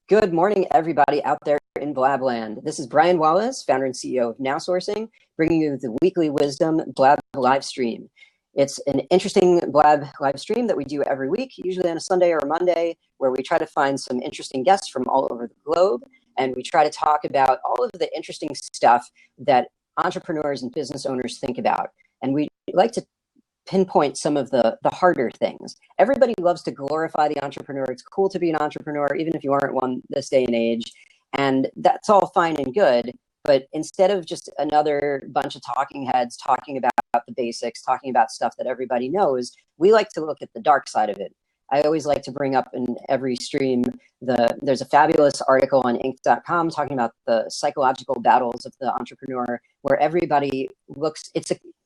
Good morning, everybody out there in Blabland. This is Brian Wallace, founder and CEO of NowSourcing, bringing you the Weekly Wisdom Blab live stream. It's an interesting Blab live stream that we do every week, usually on a Sunday or a Monday, where we try to find some interesting guests from all over the globe, and we try to talk about all of the interesting stuff that entrepreneurs and business owners think about. And we like to pinpoint some of the harder things. Everybody loves to glorify the entrepreneur. It's cool to be an entrepreneur, even if you aren't one this day and age. And that's all fine and good. But instead of just another bunch of talking heads talking about the basics, talking about stuff that everybody knows, we like to look at the dark side of it. I always like to bring up in every stream, there's a fabulous article on Inc.com talking about the psychological battles of the entrepreneur, where everybody looks,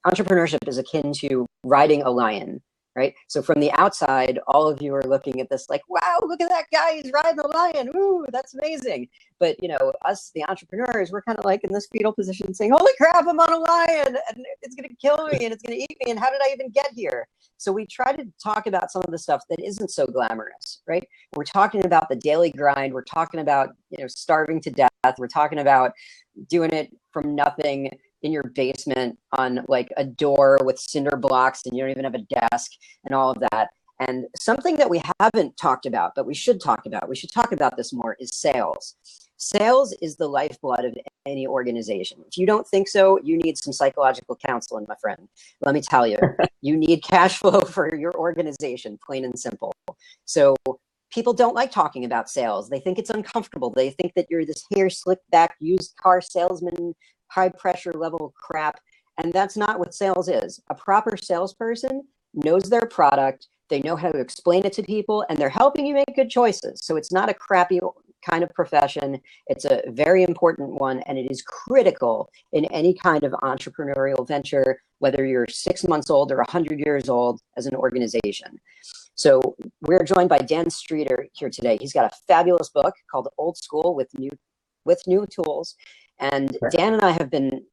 entrepreneurship is akin to riding a lion, right? So from the outside, all of you are looking at this like, wow, look at that guy, he's riding a lion. Ooh, that's amazing. But, you know, us, the entrepreneurs, we're kind of like in this fetal position saying, holy crap, I'm on a lion and it's going to kill me and it's going to eat me. And how did I even get here? So we try to talk about some of the stuff that isn't so glamorous, right? We're talking about the daily grind. We're talking about, you know, starving to death. We're talking about doing it from nothing in your basement on like a door with cinder blocks and you don't even have a desk and all of that. And something that we haven't talked about, but we should talk about this more, is sales. Sales is the lifeblood of any organization. If you don't think so, you need some psychological counseling, my friend. Let me tell you, you need cash flow for your organization, plain and simple. So people don't like talking about sales. They think it's uncomfortable. They think that you're this hair slicked back used car salesman, high pressure level crap. And that's not what sales is. A proper salesperson knows their product. They know how to explain it to people, and they're helping you make good choices. So it's not a crappy kind of profession. It's a very important one, and it is critical in any kind of entrepreneurial venture, whether you're 6 months old or 100 years old as an organization. So we're joined by Dan Streeter here today. He's got a fabulous book called Old School with New Tools. And Dan and I have been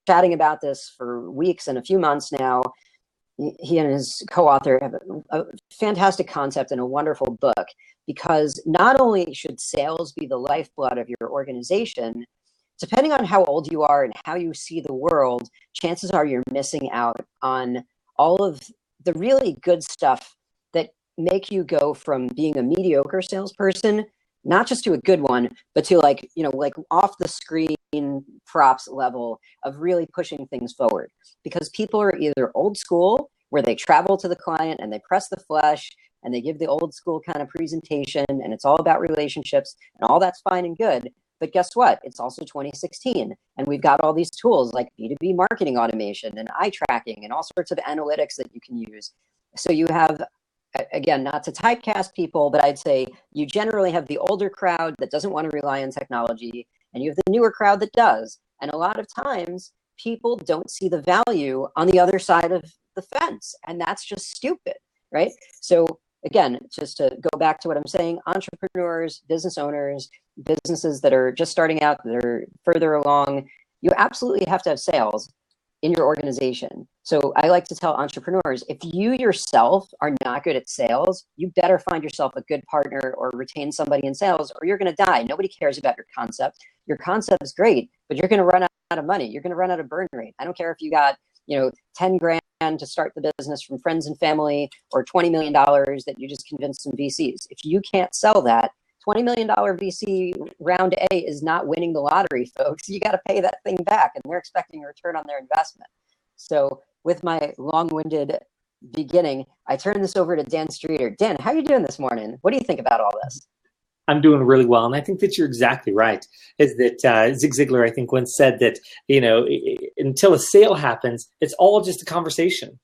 chatting about this for weeks and a few months now. He and his co-author have a fantastic concept and a wonderful book, because not only should sales be the lifeblood of your organization, depending on how old you are and how you see the world, chances are you're missing out on all of the really good stuff that make you go from being a mediocre salesperson, not just to a good one, but to like, you know, like off the screen props level of really pushing things forward. Because people are either old school, where they travel to the client and they press the flesh and they give the old school kind of presentation and it's all about relationships and all that's fine and good. But guess what? It's also 2016 and we've got all these tools like B2B marketing automation and eye tracking and all sorts of analytics that you can use. So you have, again, not to typecast people, but I'd say you generally have the older crowd that doesn't want to rely on technology, and you have the newer crowd that does. And a lot of times people don't see the value on the other side of the fence, and that's just stupid, right? So again, just to go back to what I'm saying, entrepreneurs, business owners, businesses that are just starting out, that are further along, you absolutely have to have sales in your organization. So I like to tell entrepreneurs, if you yourself are not good at sales, you better find yourself a good partner or retain somebody in sales, or you're going to die. Nobody cares about your concept. Your concept is great, but you're going to run out of money. You're going to run out of burn rate. I don't care if you got, you know, 10 grand to start the business from friends and family, or $20 million that you just convinced some VCs. If you can't sell that, $20 million VC round A is not winning the lottery, folks. You got to pay that thing back, and they're expecting a return on their investment. So with my long-winded beginning, I turn this over to Dan Streeter. Dan, how are you doing this morning? What do you think about all this? I'm doing really well, and I think that you're exactly right. Is that Zig Ziglar, I think, once said that, you know, until a sale happens, it's all just a conversation.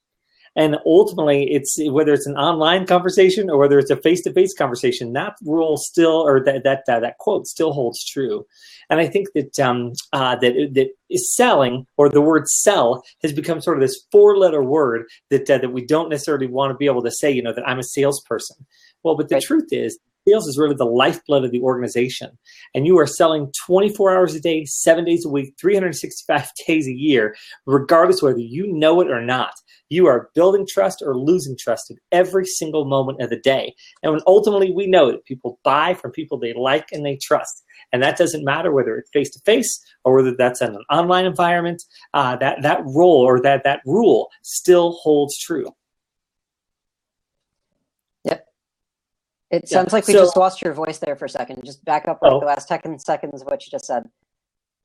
And ultimately, it's whether it's an online conversation or whether it's a face-to-face conversation, that rule still, or that quote still holds true. And I think that that is selling, or the word sell, has become sort of this four-letter word that we don't necessarily want to be able to say, you know, that I'm a salesperson. Well, but the truth is sales is really the lifeblood of the organization. And you are selling 24 hours a day, 7 days a week, 365 days a year, regardless whether you know it or not. You are building trust or losing trust at every single moment of the day. And when ultimately we know that people buy from people they like and they trust. And that doesn't matter whether it's face-to-face or whether that's in an online environment, that role or that rule still holds true. Yep. It sounds like we just lost your voice there for a second. Just back up like the last 10 seconds of what you just said.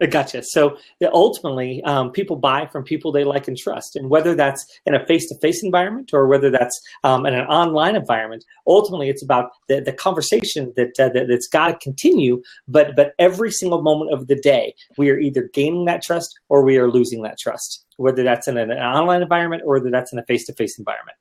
Gotcha. So ultimately, people buy from people they like and trust. And whether that's in a face-to-face environment or whether that's in an online environment, ultimately it's about the conversation that's got to continue. But every single moment of the day, we are either gaining that trust or we are losing that trust, whether that's in an online environment or whether that's in a face-to-face environment.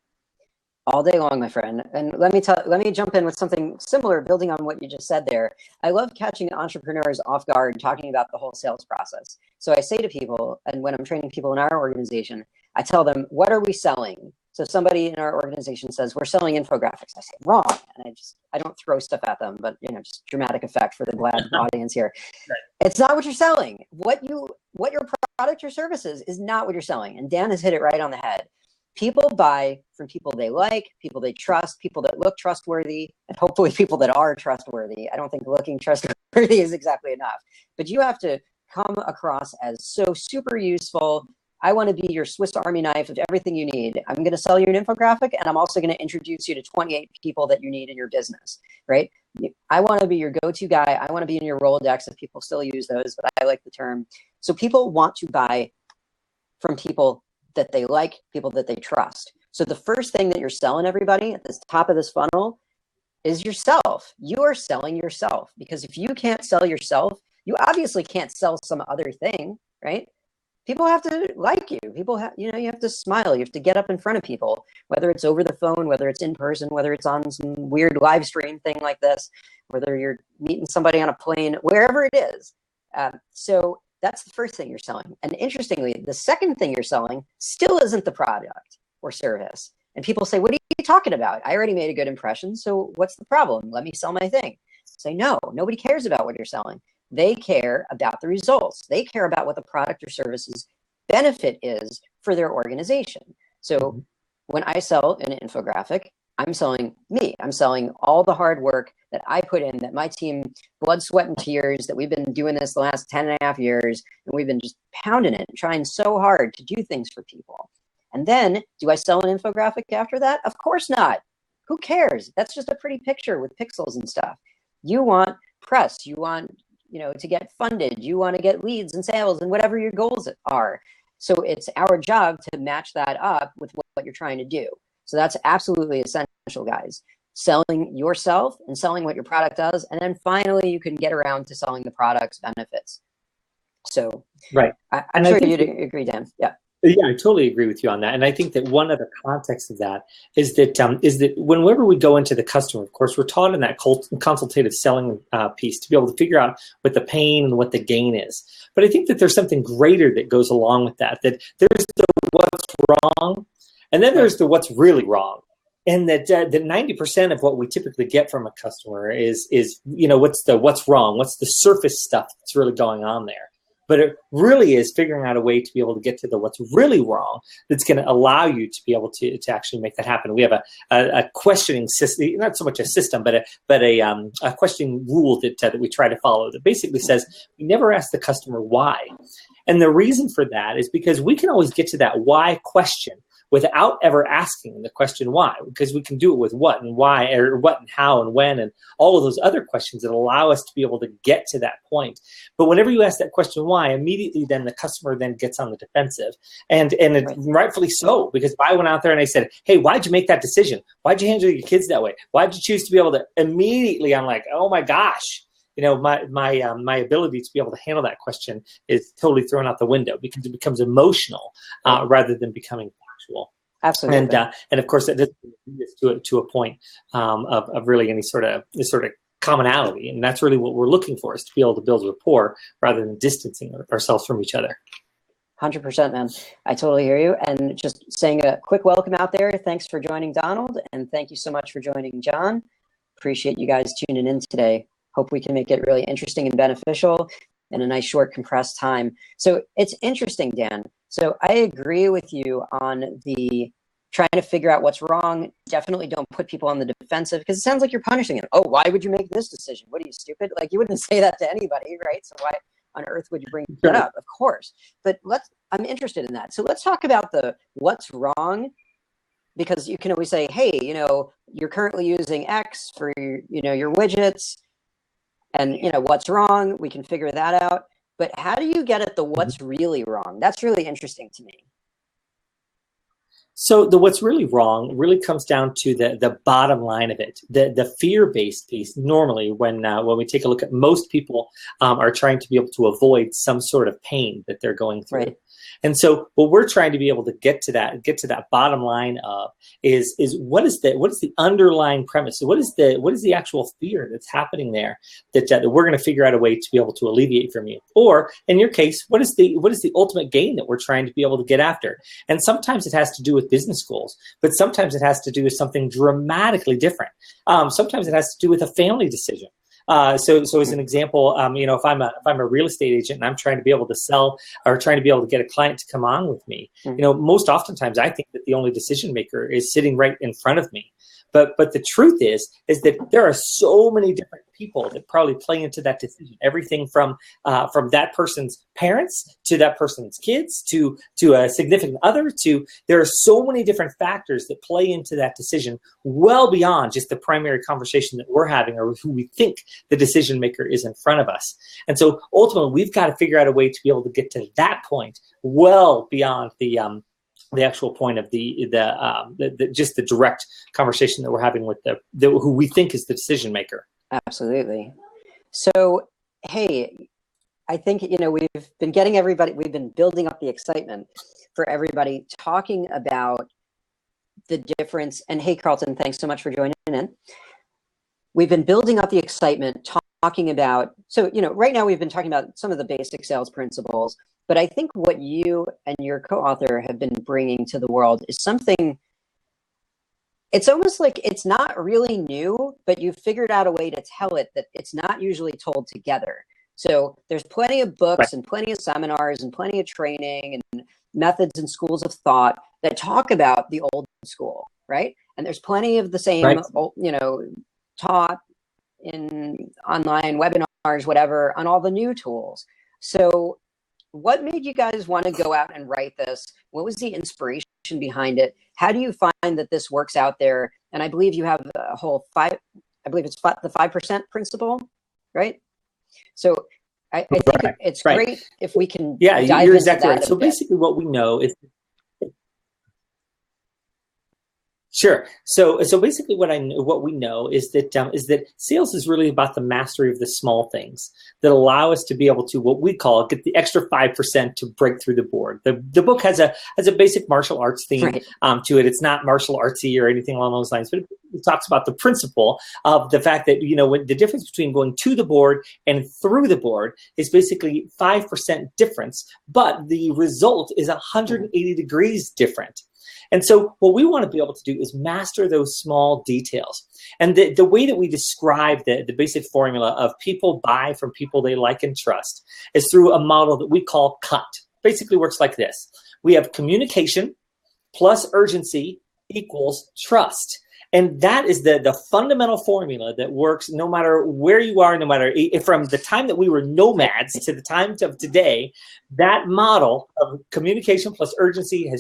All day long, my friend. And let me jump in with something similar, building on what you just said there. I love catching entrepreneurs off guard talking about the whole sales process. So I say to people, and when I'm training people in our organization, I tell them, what are we selling? So somebody in our organization says, we're selling infographics. I say, wrong. And I don't throw stuff at them, but just dramatic effect for the glad audience here. Right. It's not what you're selling. What your product or service is not what you're selling. And Dan has hit it right on the head. People buy from people they like, people they trust, people that look trustworthy, and hopefully people that are trustworthy. I don't think looking trustworthy is exactly enough, but you have to come across as so super useful. I want to be your Swiss Army knife of everything you need. I'm going to sell you an infographic, and I'm also going to introduce you to 28 people that you need in your business, right? I want to be your go-to guy. I want to be in your Rolodex, if people still use those, but I like the term. So people want to buy from people that they like, people that they trust. So the first thing that you're selling everybody at the top of this funnel is yourself. You are selling yourself, because if you can't sell yourself, you obviously can't sell some other thing, right? People have to like you. People have, you have to smile. You have to get up in front of people, whether it's over the phone, whether it's in person, whether it's on some weird live stream thing like this, whether you're meeting somebody on a plane, wherever it is. So that's the first thing you're selling. And interestingly, the second thing you're selling still isn't the product or service. And people say, what are you talking about? I already made a good impression. So what's the problem? Let me sell my thing. Say, no, nobody cares about what you're selling. They care about the results. They care about what the product or service's benefit is for their organization. So when I sell an infographic, I'm selling me. I'm selling all the hard work that I put in, that my team, blood, sweat, and tears, that we've been doing this the last 10 and a half years, and we've been just pounding it, trying so hard to do things for people. And then, do I sell an infographic after that? Of course not. Who cares? That's just a pretty picture with pixels and stuff. You want press. You want, to get funded. You want to get leads and sales and whatever your goals are. So it's our job to match that up with what you're trying to do. So that's absolutely essential, guys. Selling yourself and selling what your product does. And then finally, you can get around to selling the product's benefits. So right. I'm sure you'd agree, Dan. Yeah. Yeah, I totally agree with you on that. And I think that one other context of that is that whenever we go into the customer, of course, we're taught in that consultative selling piece to be able to figure out what the pain and what the gain is. But I think that there's something greater that goes along with that there's the what's wrong, and then there's the what's really wrong. And that 90% of what we typically get from a customer is what's wrong, what's the surface stuff that's really going on there. But it really is figuring out a way to be able to get to the what's really wrong that's going to allow you to be able to actually make that happen. We have a questioning system, not so much a system, but a questioning rule that we try to follow that basically says we never ask the customer why. And the reason for that is because we can always get to that why question without ever asking the question why, because we can do it with what and why, or what and how and when, and all of those other questions that allow us to be able to get to that point. But whenever you ask that question why, immediately then the customer then gets on the defensive. And it's rightfully so, because if I went out there and I said, hey, why'd you make that decision? Why'd you handle your kids that way? Why'd you choose to be able to immediately, I'm like, oh my gosh. My ability to be able to handle that question is totally thrown out the window because it becomes emotional rather than becoming factual. Absolutely. And of course, that doesn't lead us to a point of really any sort of commonality, and that's really what we're looking for, is to be able to build rapport rather than distancing ourselves from each other. 100%, man. I totally hear you. And just saying a quick welcome out there. Thanks for joining, Donald, and thank you so much for joining, John. appreciate you guys tuning in today. Hope we can make it really interesting and beneficial in a nice, short, compressed time. So it's interesting, Dan. So I agree with you on the trying to figure out what's wrong. Definitely don't put people on the defensive, because it sounds like you're punishing them. Oh, why would you make this decision? What are you, stupid? Like, you wouldn't say that to anybody, right? So why on earth would you bring that up? Of course. But I'm interested in that. So let's talk about the what's wrong, because you can always say, hey, you're currently using X for your widgets, and what's wrong, we can figure that out. But how do you get at the what's really wrong? That's really interesting to me. So the what's really wrong really comes down to the bottom line of it, the fear-based piece. Normally, when we take a look at, most people are trying to be able to avoid some sort of pain that they're going through. Right. And so what we're trying to be able to get to that bottom line of is what is the underlying premise? So what is the actual fear that's happening there that we're going to figure out a way to be able to alleviate from you? Or in your case, what is the ultimate gain that we're trying to be able to get after? And sometimes it has to do with business goals, but sometimes it has to do with something dramatically different. Sometimes it has to do with a family decision. So as an example, if I'm a real estate agent and I'm trying to be able to sell or trying to be able to get a client to come on with me, most oftentimes I think that the only decision maker is sitting right in front of me. But the truth is that there are so many different people that probably play into that decision. Everything from that person's parents to that person's kids to a significant other there are so many different factors that play into that decision, well beyond just the primary conversation that we're having or who we think the decision maker is in front of us. And so ultimately, we've got to figure out a way to be able to get to that point, well beyond the actual point of the just the direct conversation that we're having with the who we think is the decision maker. Absolutely. So, hey, I think, we've been building up the excitement for everybody, talking about the difference. And hey, Carlton, thanks so much for joining in. We've been building up the excitement, talking about, so, right now we've been talking about some of the basic sales principles, but I think what you and your co-author have been bringing to the world is something, it's almost like it's not really new, but you've figured out a way to tell it that it's not usually told together. So there's plenty of books and plenty of seminars and plenty of training and methods and schools of thought that talk about the old school, right? And there's plenty of the same, taught in online webinars, whatever, on all the new tools. So what made you guys want to go out and write this? What was the inspiration behind it? How do you find that this works out there? And I believe you have a whole the 5% principle, right? So I think it's great if we can dive you're into exactly that right. So basically what we know is Sure. So basically, what we know is that sales is really about the mastery of the small things that allow us to be able to what we call get the extra 5% to break through the board. The book has a basic martial arts theme to it. It's not martial artsy or anything along those lines, but it talks about the principle of the fact that when the difference between going to the board and through the board is basically 5% difference, but the result is 180 degrees different. And so what we want to be able to do is master those small details. And the way that we describe the basic formula of people buy from people they like and trust is through a model that we call CUT. Basically works like this. We have communication plus urgency equals trust. And that is the fundamental formula that works no matter where you are, no matter from the time that we were nomads to the time of today. That model of communication plus urgency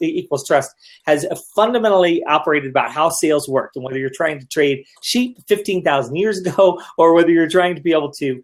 equals trust has fundamentally operated about how sales worked. And whether you're trying to trade sheep 15,000 years ago, or whether you're trying to be able to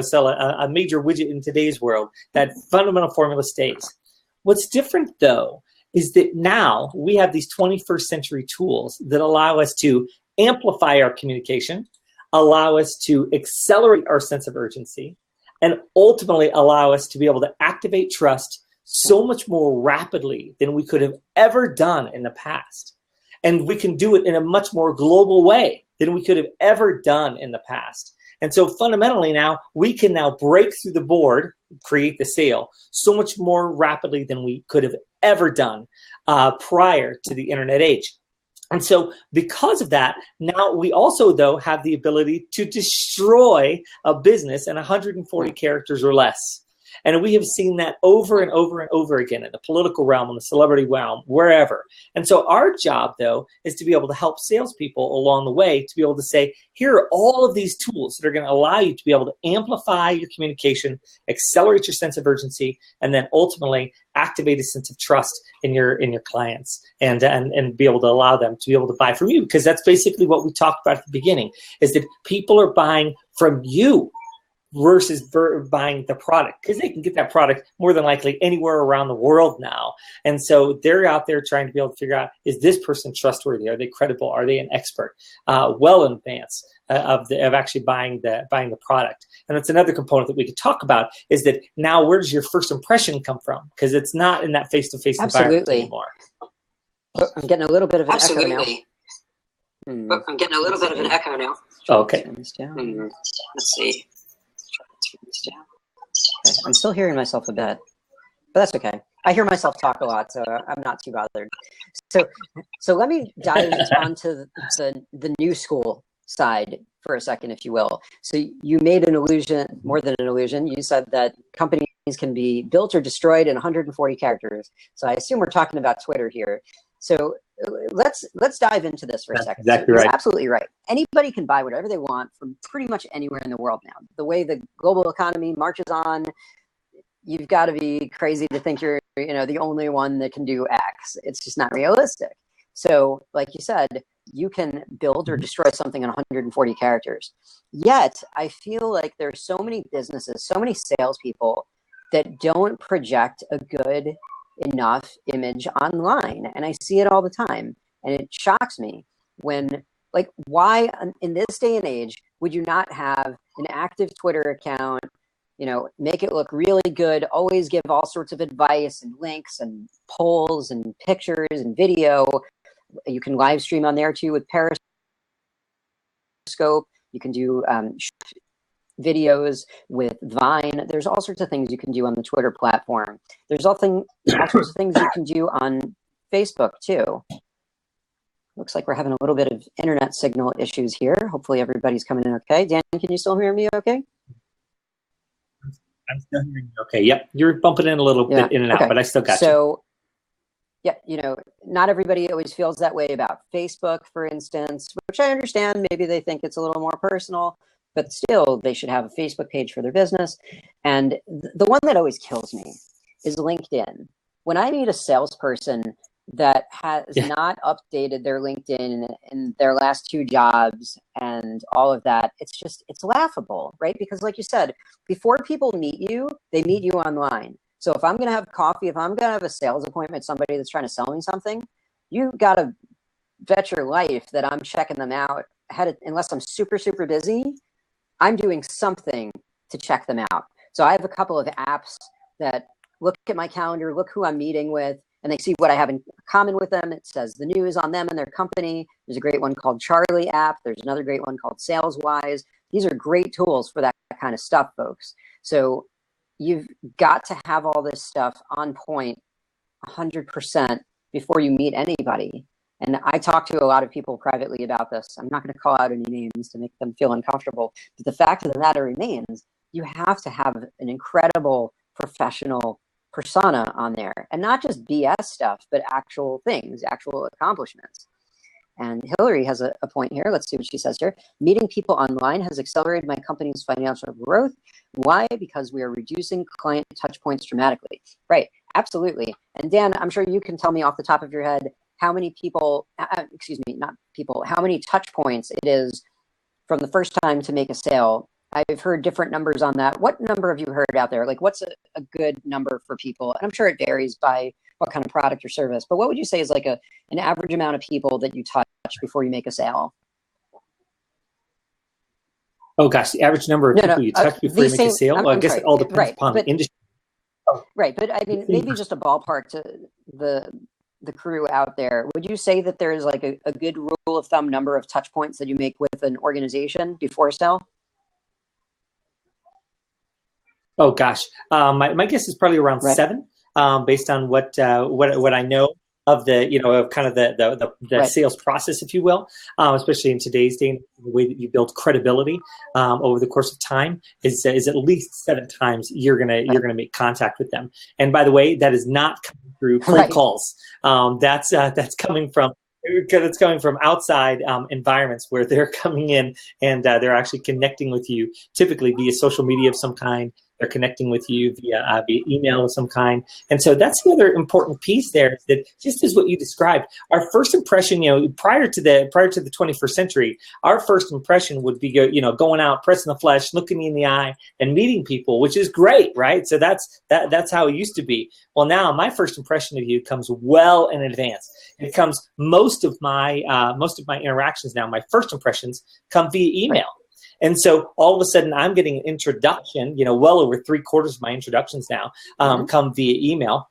sell a major widget in today's world, that fundamental formula stays. What's different though is that now we have these 21st century tools that allow us to amplify our communication, allow us to accelerate our sense of urgency, and ultimately allow us to be able to activate trust so much more rapidly than we could have ever done in the past. And we can do it in a much more global way than we could have ever done in the past. And so fundamentally now, we can now break through the board, create the sale, so much more rapidly than we could have ever done prior to the internet age. And so because of that, now we also, though, have the ability to destroy a business in 140 characters or less. And we have seen that over and over and over again in the political realm, in the celebrity realm, wherever. And so our job, though, is to be able to help salespeople along the way to be able to say, here are all of these tools that are going to allow you to be able to amplify your communication, accelerate your sense of urgency, and then ultimately activate a sense of trust in your clients and be able to allow them to be able to buy from you. Because that's basically what we talked about at the beginning, is that people are buying from you versus buying the product, because they can get that product more than likely anywhere around the world now. And so they're out there trying to be able to figure out, is this person trustworthy? Are they credible? Are they an expert? Well in advance of actually buying the product. And that's another component that we could talk about, is that now where does your first impression come from? Because it's not in that face-to-face environment anymore. I'm getting a little bit of an echo now. I'm getting a little bit of an echo now. Okay. Let's see. Okay. I'm still hearing myself a bit, but that's okay. I hear myself talk a lot, so I'm not too bothered. So let me dive onto the new school side for a second, if you will. So you made an illusion, more than an illusion. You said that companies can be built or destroyed in 140 characters. So I assume we're talking about Twitter here. So let's dive into this for a second. Exactly so right. Absolutely right. Anybody can buy whatever they want from pretty much anywhere in the world now. The way the global economy marches on, you've got to be crazy to think you're the only one that can do X. It's just not realistic. So like you said, you can build or destroy something in 140 characters. Yet I feel like there's so many businesses, so many salespeople that don't project a good enough image online. And I see it all the time. And it shocks me when, like, why in this day and age would you not have an active Twitter account, make it look really good, always give all sorts of advice and links and polls and pictures and video. You can live stream on there too with Periscope. You can do videos with Vine. There's all sorts of things you can do on the Twitter platform. There's all sorts of things you can do on Facebook too. Looks like we're having a little bit of internet signal issues here. Hopefully everybody's coming in okay. Dan, can you still hear me okay? I'm still hearing you okay. Yep, you're bumping in a little bit in and out, but I still got you. So, yeah, not everybody always feels that way about Facebook, for instance, which I understand. Maybe they think it's a little more personal, but still they should have a Facebook page for their business. And the one that always kills me is LinkedIn. When I meet a salesperson that has not updated their LinkedIn in their last 2 jobs and all of that, it's laughable, right? Because like you said, before people meet you, they meet you online. So if I'm going to have coffee, if I'm going to have a sales appointment, somebody that's trying to sell me something, you got to bet your life that I'm checking them out unless I'm super, super busy. I'm doing something to check them out. So I have a couple of apps that look at my calendar, look who I'm meeting with, and they see what I have in common with them. It says the news on them and their company. There's a great one called Charlie app. There's another great one called SalesWise. These are great tools for that kind of stuff, folks. So you've got to have all this stuff on point 100% before you meet anybody. And I talk to a lot of people privately about this. I'm not going to call out any names to make them feel uncomfortable. But the fact of the matter remains, you have to have an incredible professional persona on there. And not just BS stuff, but actual things, actual accomplishments. And Hillary has a point here. Let's see what she says here. Meeting people online has accelerated my company's financial growth. Why? Because we are reducing client touch points dramatically. Right. Absolutely. And Dan, I'm sure you can tell me off the top of your head how many people, how many touch points it is from the first time to make a sale. I've heard different numbers on that. What number have you heard out there? Like, what's a good number for people? And I'm sure it varies by what kind of product or service, but what would you say is like an average amount of people that you touch before you make a sale? Oh gosh, the average number of people you touch before you make a sale? I guess it all depends upon the industry. Right, but I mean, maybe just a ballpark to the crew out there. Would you say that there is like a good rule of thumb number of touch points that you make with an organization before a sale? Oh gosh, my guess is probably around 7, based on what I know. of the, of kind of the Right. sales process, if you will, especially in today's day. The way that you build credibility over the course of time is at least 7 times you're gonna make contact with them. And by the way, that is not coming through cold Right. calls. That's coming from outside environments where they're coming in and they're actually connecting with you, typically via social media of some kind. They're connecting with you via email of some kind. And so that's the other important piece there, that just as what you described, our first impression, prior to the 21st century, our first impression would be going out, pressing the flesh, looking in the eye, and meeting people, which is great, right? So that's how it used to be. Well, now my first impression of you comes well in advance. It comes most of my interactions now. My first impressions come via email. And so all of a sudden I'm getting an introduction, well over 3/4 of my introductions now come via email.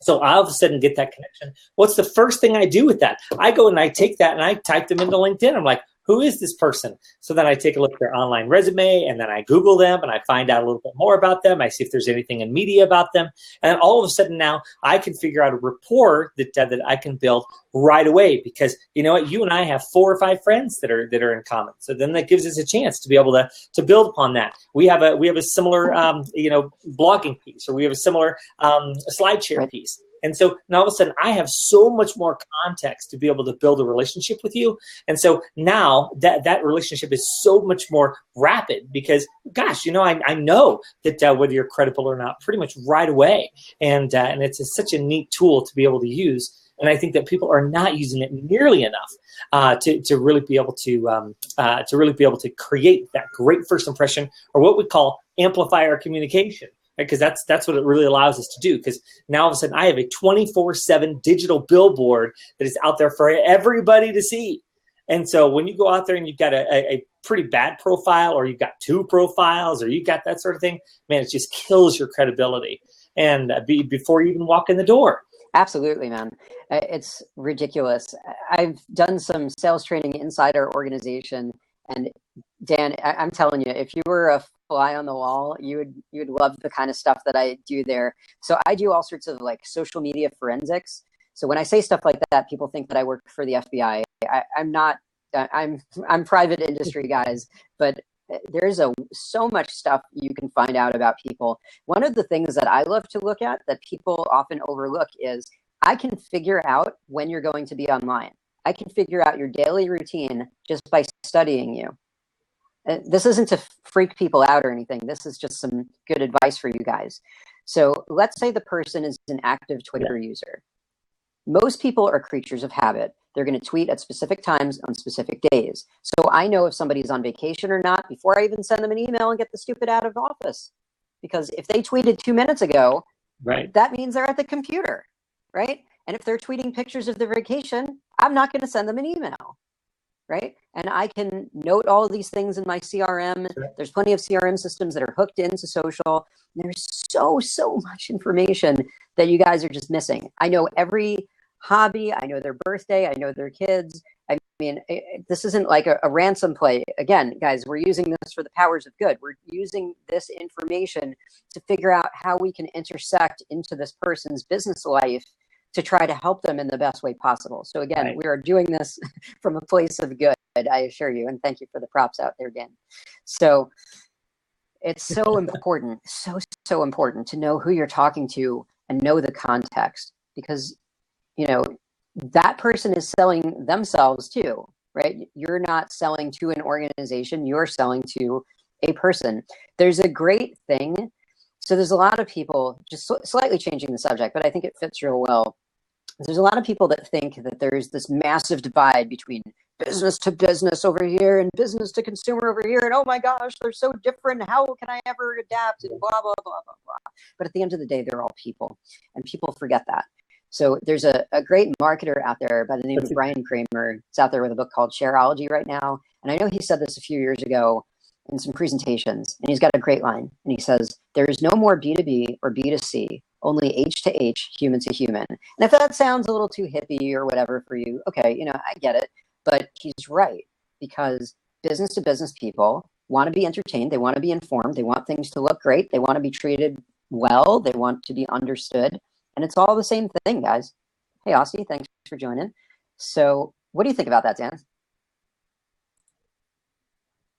So I all of a sudden get that connection. What's the first thing I do with that? I go and I take that and I type them into LinkedIn. I'm like, who is this person? So then I take a look at their online resume and then I Google them and I find out a little bit more about them. I see if there's anything in media about them. And all of a sudden now I can figure out a rapport that I can build right away, because you know what? You and I have 4 or 5 friends that are in common. So then that gives us a chance to be able to build upon that. We have a similar blogging piece, or we have a similar SlideShare piece. And so now all of a sudden I have so much more context to be able to build a relationship with you. And so now that relationship is so much more rapid, because gosh, I know that whether you're credible or not pretty much right away. And it's such a neat tool to be able to use. And I think that people are not using it nearly enough to really be able to create that great first impression, or what we call amplify our communication. Because that's what it really allows us to do. Because now all of a sudden I have a 24/7 digital billboard that is out there for everybody to see. And so when you go out there and you've got a pretty bad profile, or you've got 2 profiles, or you've got that sort of thing, man, it just kills your credibility and before you even walk in the door. Absolutely, man. It's ridiculous. I've done some sales training inside our organization, and Dan, I'm telling you, if you were a fly on the wall, you would love the kind of stuff that I do there. So I do all sorts of like social media forensics. So when I say stuff like that, people think that I work for the FBI. I'm not. I'm private industry, guys. But there's so much stuff you can find out about people. One of the things that I love to look at that people often overlook is I can figure out when you're going to be online. I can figure out your daily routine just by studying you. This isn't to freak people out or anything. This is just some good advice for you guys. So let's say the person is an active Twitter user. Most people are creatures of habit. They're going to tweet at specific times on specific days. So I know if somebody's on vacation or not before I even send them an email and get the stupid out of office. Because if they tweeted 2 minutes ago, right, that means they're at the computer, right? And if they're tweeting pictures of their vacation, I'm not going to send them an email, right? And I can note all of these things in my CRM. Sure. There's plenty of CRM systems that are hooked into social. There's so much information that you guys are just missing. I know every hobby. I know their birthday. I know their kids. I mean, this isn't like a ransom play. Again, guys, we're using this for the powers of good. We're using this information to figure out how we can intersect into this person's business life to try to help them in the best way possible. So again, right, we are doing this from a place of good, I assure you. And thank you for the props out there, Dan. So it's so important, so important to know who you're talking to and know the context, because, you know, that person is selling themselves too, right? You're not selling to an organization, you're selling to a person. There's a great thing. So there's a lot of people, just slightly changing the subject, but I think it fits real well. There's a lot of people that think that there's this massive divide between business to business over here and business to consumer over here. And oh my gosh, they're so different. How can I ever adapt? And blah, blah, blah, blah, blah. But at the end of the day, they're all people, and people forget that. So there's a great marketer out there by the name of Brian Kramer. It's out there with a book called Shareology right now. And I know he said this a few years ago in some presentations, and he's got a great line. And he says, there is no more B2B or B2C, only H to H, human to human. And if that sounds a little too hippie or whatever for you, okay, you know, I get it. But he's right, because business to business people want to be entertained. They want to be informed. They want things to look great. They want to be treated well. They want to be understood. And it's all the same thing, guys. Hey, Aussie, thanks for joining. So what do you think about that, Dan?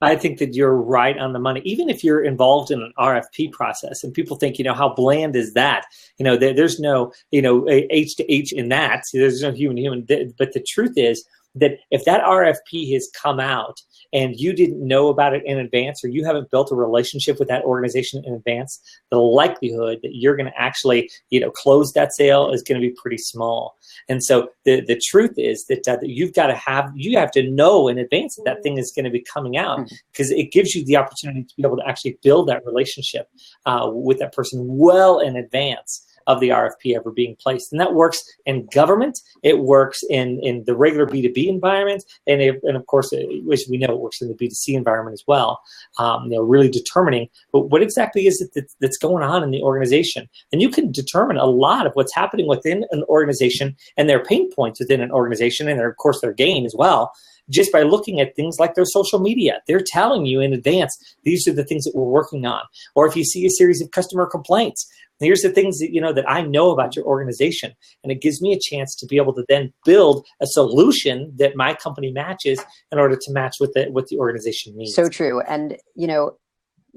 I think that you're right on the money. Even if you're involved in an RFP process and people think, how bland is that? There's no, H to H in that. There's no human. But the truth is that if that RFP has come out and you didn't know about it in advance, or you haven't built a relationship with that organization in advance, the likelihood that you're going to actually, close that sale is going to be pretty small. And so the truth is that you have to know in advance that thing is going to be coming out, because it gives you the opportunity to be able to actually build that relationship with that person well in advance of the RFP ever being placed. And that works in government. It works in the regular B2B environment. And of course, as we know, it works in the B2C environment as well. Really determining what exactly is it that's going on in the organization. And you can determine a lot of what's happening within an organization and their pain points within an organization, and of course their gain as well, just by looking at things like their social media. They're telling you in advance, these are the things that we're working on. Or if you see a series of customer complaints, here's the things that that I know about your organization, and it gives me a chance to be able to then build a solution that my company matches in order to match what the organization needs. So true. And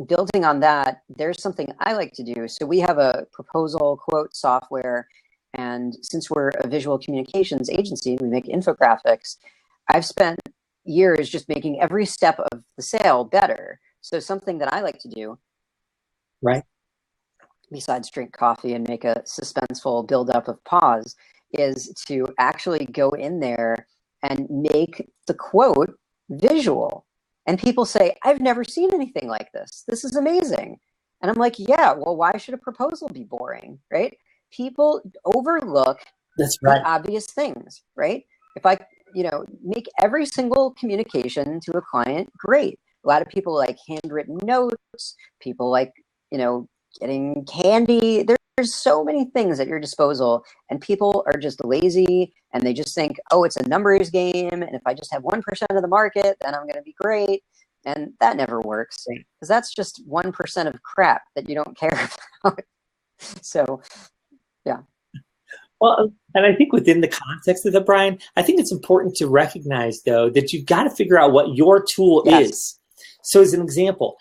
building on that, there's something I like to do. So we have a proposal quote software, and since we're a visual communications agency, we make infographics. I've spent years just making every step of the sale better. So something that I like to do, right, besides drink coffee and make a suspenseful buildup of pause, is to actually go in there and make the quote visual. And people say, I've never seen anything like this. This is amazing. And I'm like, yeah, well, why should a proposal be boring, right? People overlook the obvious things, right? If I, make every single communication to a client great. A lot of people like handwritten notes. People like, getting candy. There's so many things at your disposal, and people are just lazy, and they just think, oh, it's a numbers game, and if I just have 1% of the market, then I'm going to be great. And that never works, because that's just 1% of crap that you don't care about. So, yeah. Well, and I think within the context of that, Brian, I think it's important to recognize, though, that you've got to figure out what your tool is. So as an example,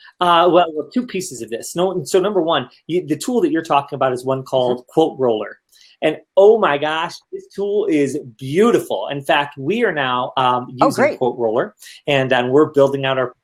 two pieces of this. So number one, the tool that you're talking about is one called Quote Roller. And oh my gosh, this tool is beautiful. In fact, we are now using Quote Roller, and we're building out our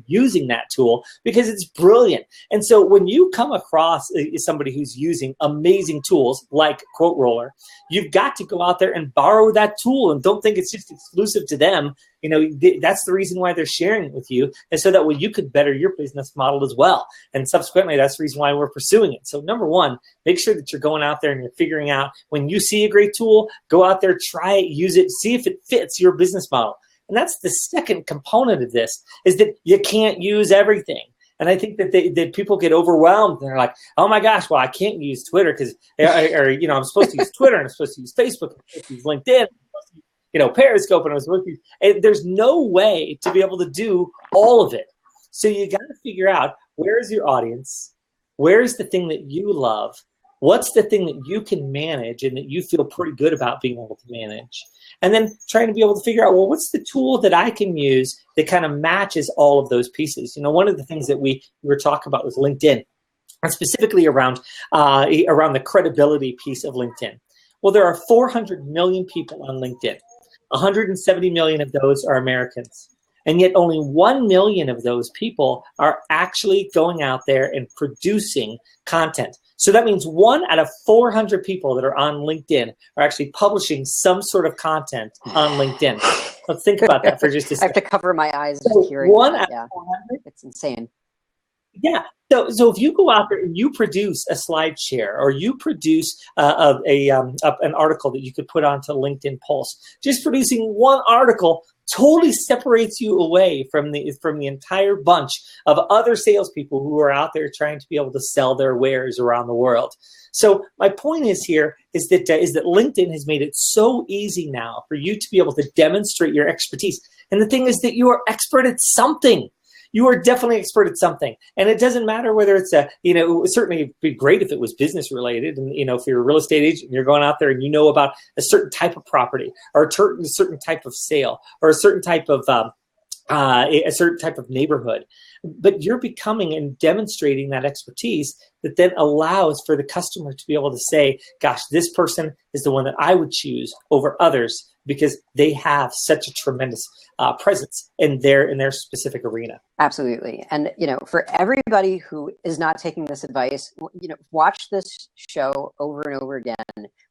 using that tool because it's brilliant. And so when you come across somebody who's using amazing tools like Quote Roller, you've got to go out there and borrow that tool, and don't think it's just exclusive to them. That's the reason why they're sharing it with you, and so that way you could better your business model as well. And subsequently, that's the reason why we're pursuing it. So number one, make sure that you're going out there and you're figuring out, when you see a great tool, go out there, try it, use it, see if it fits your business model. And that's the second component of this, is that you can't use everything. And I think that people get overwhelmed, and they're like, oh my gosh, well, I can't use Twitter because, I'm supposed to use Twitter, and I'm supposed to use Facebook, I'm supposed to use LinkedIn, I'm supposed to use, Periscope, and I'm supposed to use, and there's no way to be able to do all of it. So you got to figure out, where is your audience? Where is the thing that you love? What's the thing that you can manage and that you feel pretty good about being able to manage? And then trying to be able to figure out, well, what's the tool that I can use that kind of matches all of those pieces? One of the things that we were talking about was LinkedIn, and specifically around the credibility piece of LinkedIn. Well, there are 400 million people on LinkedIn. 170 million of those are Americans. And yet only 1 million of those people are actually going out there and producing content. So that means 1 out of 400 people that are on LinkedIn are actually publishing some sort of content on LinkedIn. Let's think about that for just a second. I have to cover my eyes just hearing that. Yeah. It's insane. Yeah. So if you go out there and you produce a slide share, or you produce an article that you could put onto LinkedIn Pulse, just producing one article totally separates you away from the entire bunch of other salespeople who are out there trying to be able to sell their wares around the world. So my point is that LinkedIn has made it so easy now for you to be able to demonstrate your expertise. And the thing is that you are expert at something. you are definitely expert at something. And it doesn't matter whether it's it would certainly be great if it was business related. And, if you're a real estate agent and you're going out there and you know about a certain type of property or a certain type of sale or a certain type of neighborhood, but you're becoming and demonstrating that expertise that then allows for the customer to be able to say, gosh, this person is the one that I would choose over others because they have such a tremendous presence in their specific arena. Absolutely. And, for everybody who is not taking this advice, watch this show over and over again.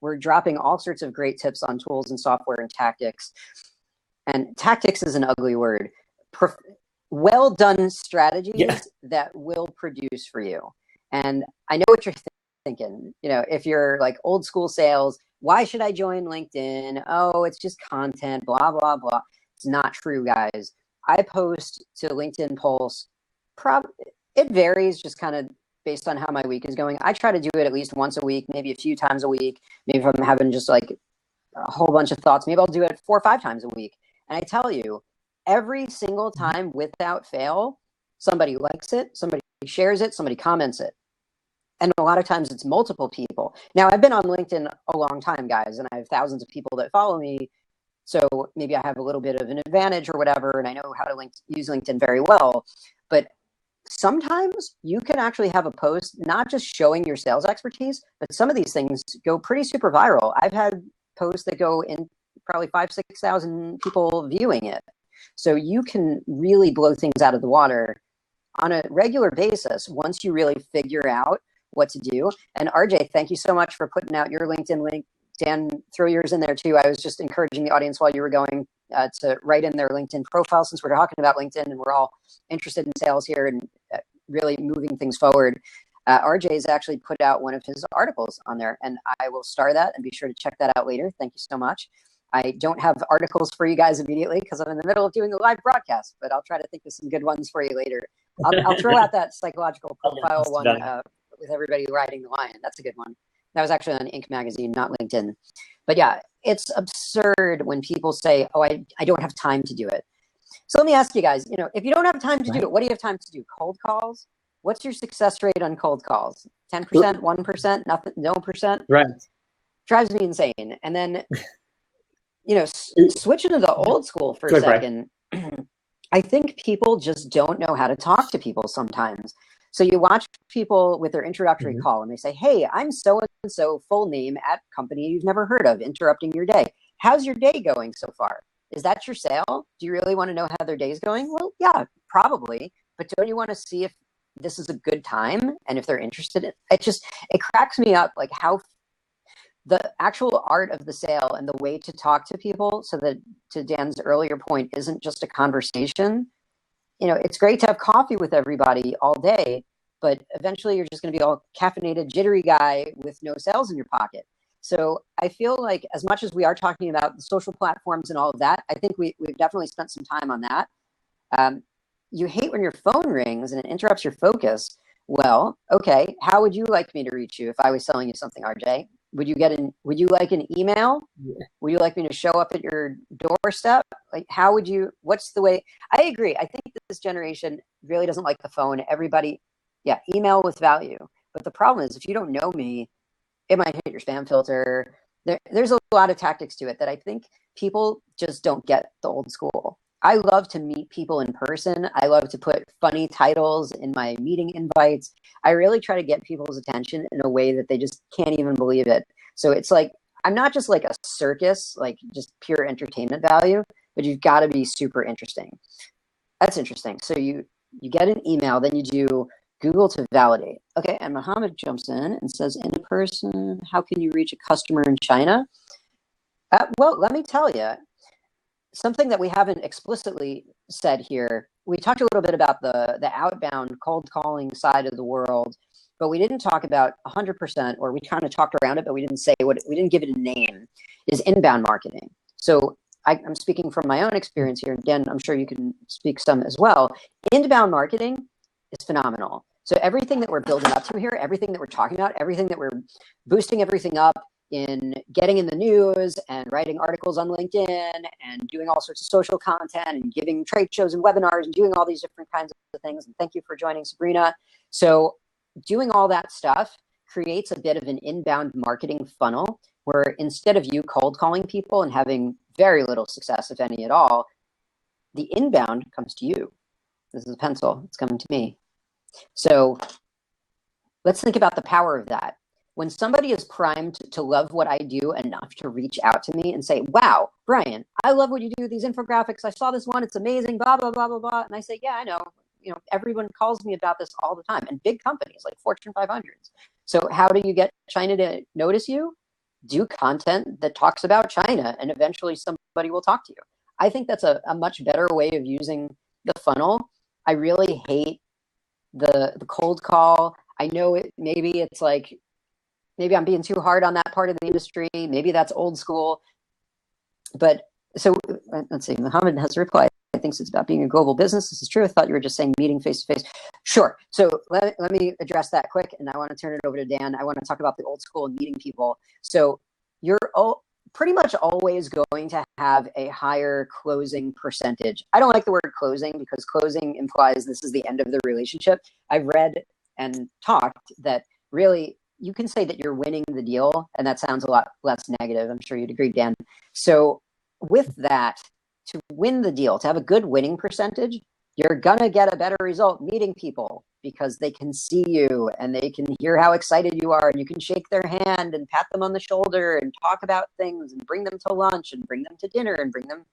We're dropping all sorts of great tips on tools and software and tactics. And tactics is an ugly word. Well done strategies that will produce for you. And I know what you're thinking. If you're like old school sales, why should I join LinkedIn? Oh, it's just content, blah, blah, blah. It's not true, guys. I post to LinkedIn Pulse. It varies just kind of based on how my week is going. I try to do it at least once a week, maybe a few times a week. Maybe if I'm having just like a whole bunch of thoughts, maybe I'll do it 4 or 5 times a week. And I tell you, every single time without fail, somebody likes it, somebody shares it, somebody comments it. And a lot of times it's multiple people. Now, I've been on LinkedIn a long time, guys, and I have thousands of people that follow me. So maybe I have a little bit of an advantage or whatever, and I know how to use LinkedIn very well. But sometimes you can actually have a post not just showing your sales expertise, but some of these things go pretty super viral. I've had posts that go in probably 5,000-6,000 people viewing it. So you can really blow things out of the water on a regular basis once you really figure out what to do. And RJ, thank you so much for putting out your LinkedIn link. Dan, throw yours in there too. I was just encouraging the audience while you were going to write in their LinkedIn profile, since we're talking about LinkedIn and we're all interested in sales here and really moving things forward. RJ has actually put out one of his articles on there, and I will star that and be sure to check that out later. Thank you so much. I don't have articles for you guys immediately because I'm in the middle of doing the live broadcast, but I'll try to think of some good ones for you later. I'll throw out that psychological profile one with everybody riding the lion. That's a good one. That was actually on Inc. magazine, not LinkedIn. But yeah, it's absurd when people say, oh, I don't have time to do it. So let me ask you guys, if you don't have time to do it, what do you have time to do? Cold calls? What's your success rate on cold calls? 10%, 1%, nothing, no percent? Right. Drives me insane. And then, switching to the old school for a second, I think people just don't know how to talk to people sometimes. So you watch people with their introductory call and they say, hey, I'm so-and-so, full name at company you've never heard of, interrupting your day. How's your day going so far? Is that your sale? Do you really want to know how their day is going? Well, yeah, probably. But don't you want to see if this is a good time and if they're interested in it? It cracks me up like how the actual art of the sale and the way to talk to people, so that, to Dan's earlier point, isn't just a conversation. It's great to have coffee with everybody all day, but eventually you're just going to be all caffeinated, jittery guy with no sales in your pocket. So I feel like as much as we are talking about the social platforms and all of that, I think we've definitely spent some time on that. You hate when your phone rings and it interrupts your focus. Well, okay, how would you like me to reach you if I was selling you something, RJ? Would you like an email? Yeah. Would you like me to show up at your doorstep? Like, what's the way? I agree. I think that this generation really doesn't like the phone. Everybody, email with value. But the problem is, if you don't know me, it might hit your spam filter. There's a lot of tactics to it that I think people just don't get the old school. I love to meet people in person. I love to put funny titles in my meeting invites. I really try to get people's attention in a way that they just can't even believe it. So it's like, I'm not just like a circus, like just pure entertainment value, but you've got to be super interesting. That's interesting. So you get an email, then you do Google to validate. Okay, and Mohammed jumps in and says, in person, how can you reach a customer in China? Well, let me tell you, something that we haven't explicitly said here. We talked a little bit about the outbound cold calling side of the world, but we didn't talk about 100%, or we kind of talked around it, but we didn't say we didn't give it a name, is inbound marketing. So I'm speaking from my own experience here. Again, I'm sure you can speak some as well. Inbound marketing is phenomenal. So everything that we're building up to here, everything that we're talking about, everything that we're boosting everything up, in getting in the news and writing articles on LinkedIn and doing all sorts of social content and giving trade shows and webinars and doing all these different kinds of things. And thank you for joining, Sabrina. So doing all that stuff creates a bit of an inbound marketing funnel where instead of you cold calling people and having very little success, if any at all, the inbound comes to you. This is a pencil. It's coming to me. So let's think about the power of that. When somebody is primed to love what I do enough to reach out to me and say, wow, Brian, I love what you do, these infographics. I saw this one. It's amazing, blah, blah, blah, blah, blah. And I say, yeah, I know. You know, everyone calls me about this all the time. And big companies like Fortune 500s. So how do you get China to notice you? Do content that talks about China, and eventually somebody will talk to you. I think that's a much better way of using the funnel. I really hate the cold call. I know maybe it's like, maybe I'm being too hard on that part of the industry. Maybe that's old school. But so let's see, Muhammad has replied. I think it's about being a global business. This is true. I thought you were just saying meeting face to face. Sure. So let me address that quick. And I want to turn it over to Dan. I want to talk about the old school and meeting people. So you're pretty much always going to have a higher closing percentage. I don't like the word closing because closing implies this is the end of the relationship. I've read and talked that really you can say that you're winning the deal, and that sounds a lot less negative. I'm sure you'd agree, Dan. So with that, to win the deal, to have a good winning percentage, you're gonna get a better result meeting people because they can see you and they can hear how excited you are, and you can shake their hand and pat them on the shoulder and talk about things and bring them to lunch and bring them to dinner and bring them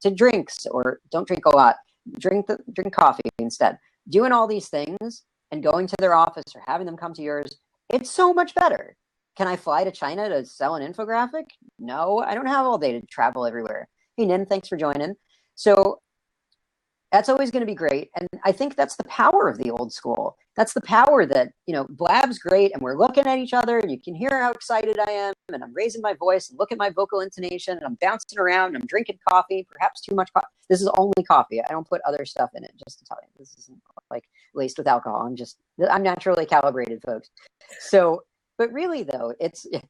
to drinks, or don't drink a lot, drink coffee instead. Doing all these things and going to their office or having them come to yours, it's so much better. Can I fly to China to sell an infographic? No, I don't have all day to travel everywhere. Hey, Nin, thanks for joining. So that's always going to be great. And I think that's the power of the old school. That's the power that, you know, Blab's great and we're looking at each other and you can hear how excited I am and I'm raising my voice and look at my vocal intonation and I'm bouncing around and I'm drinking coffee, perhaps too much coffee. This is only coffee. I don't put other stuff in it, just to tell you. This isn't like laced with alcohol. I'm naturally calibrated, folks. So, but really though,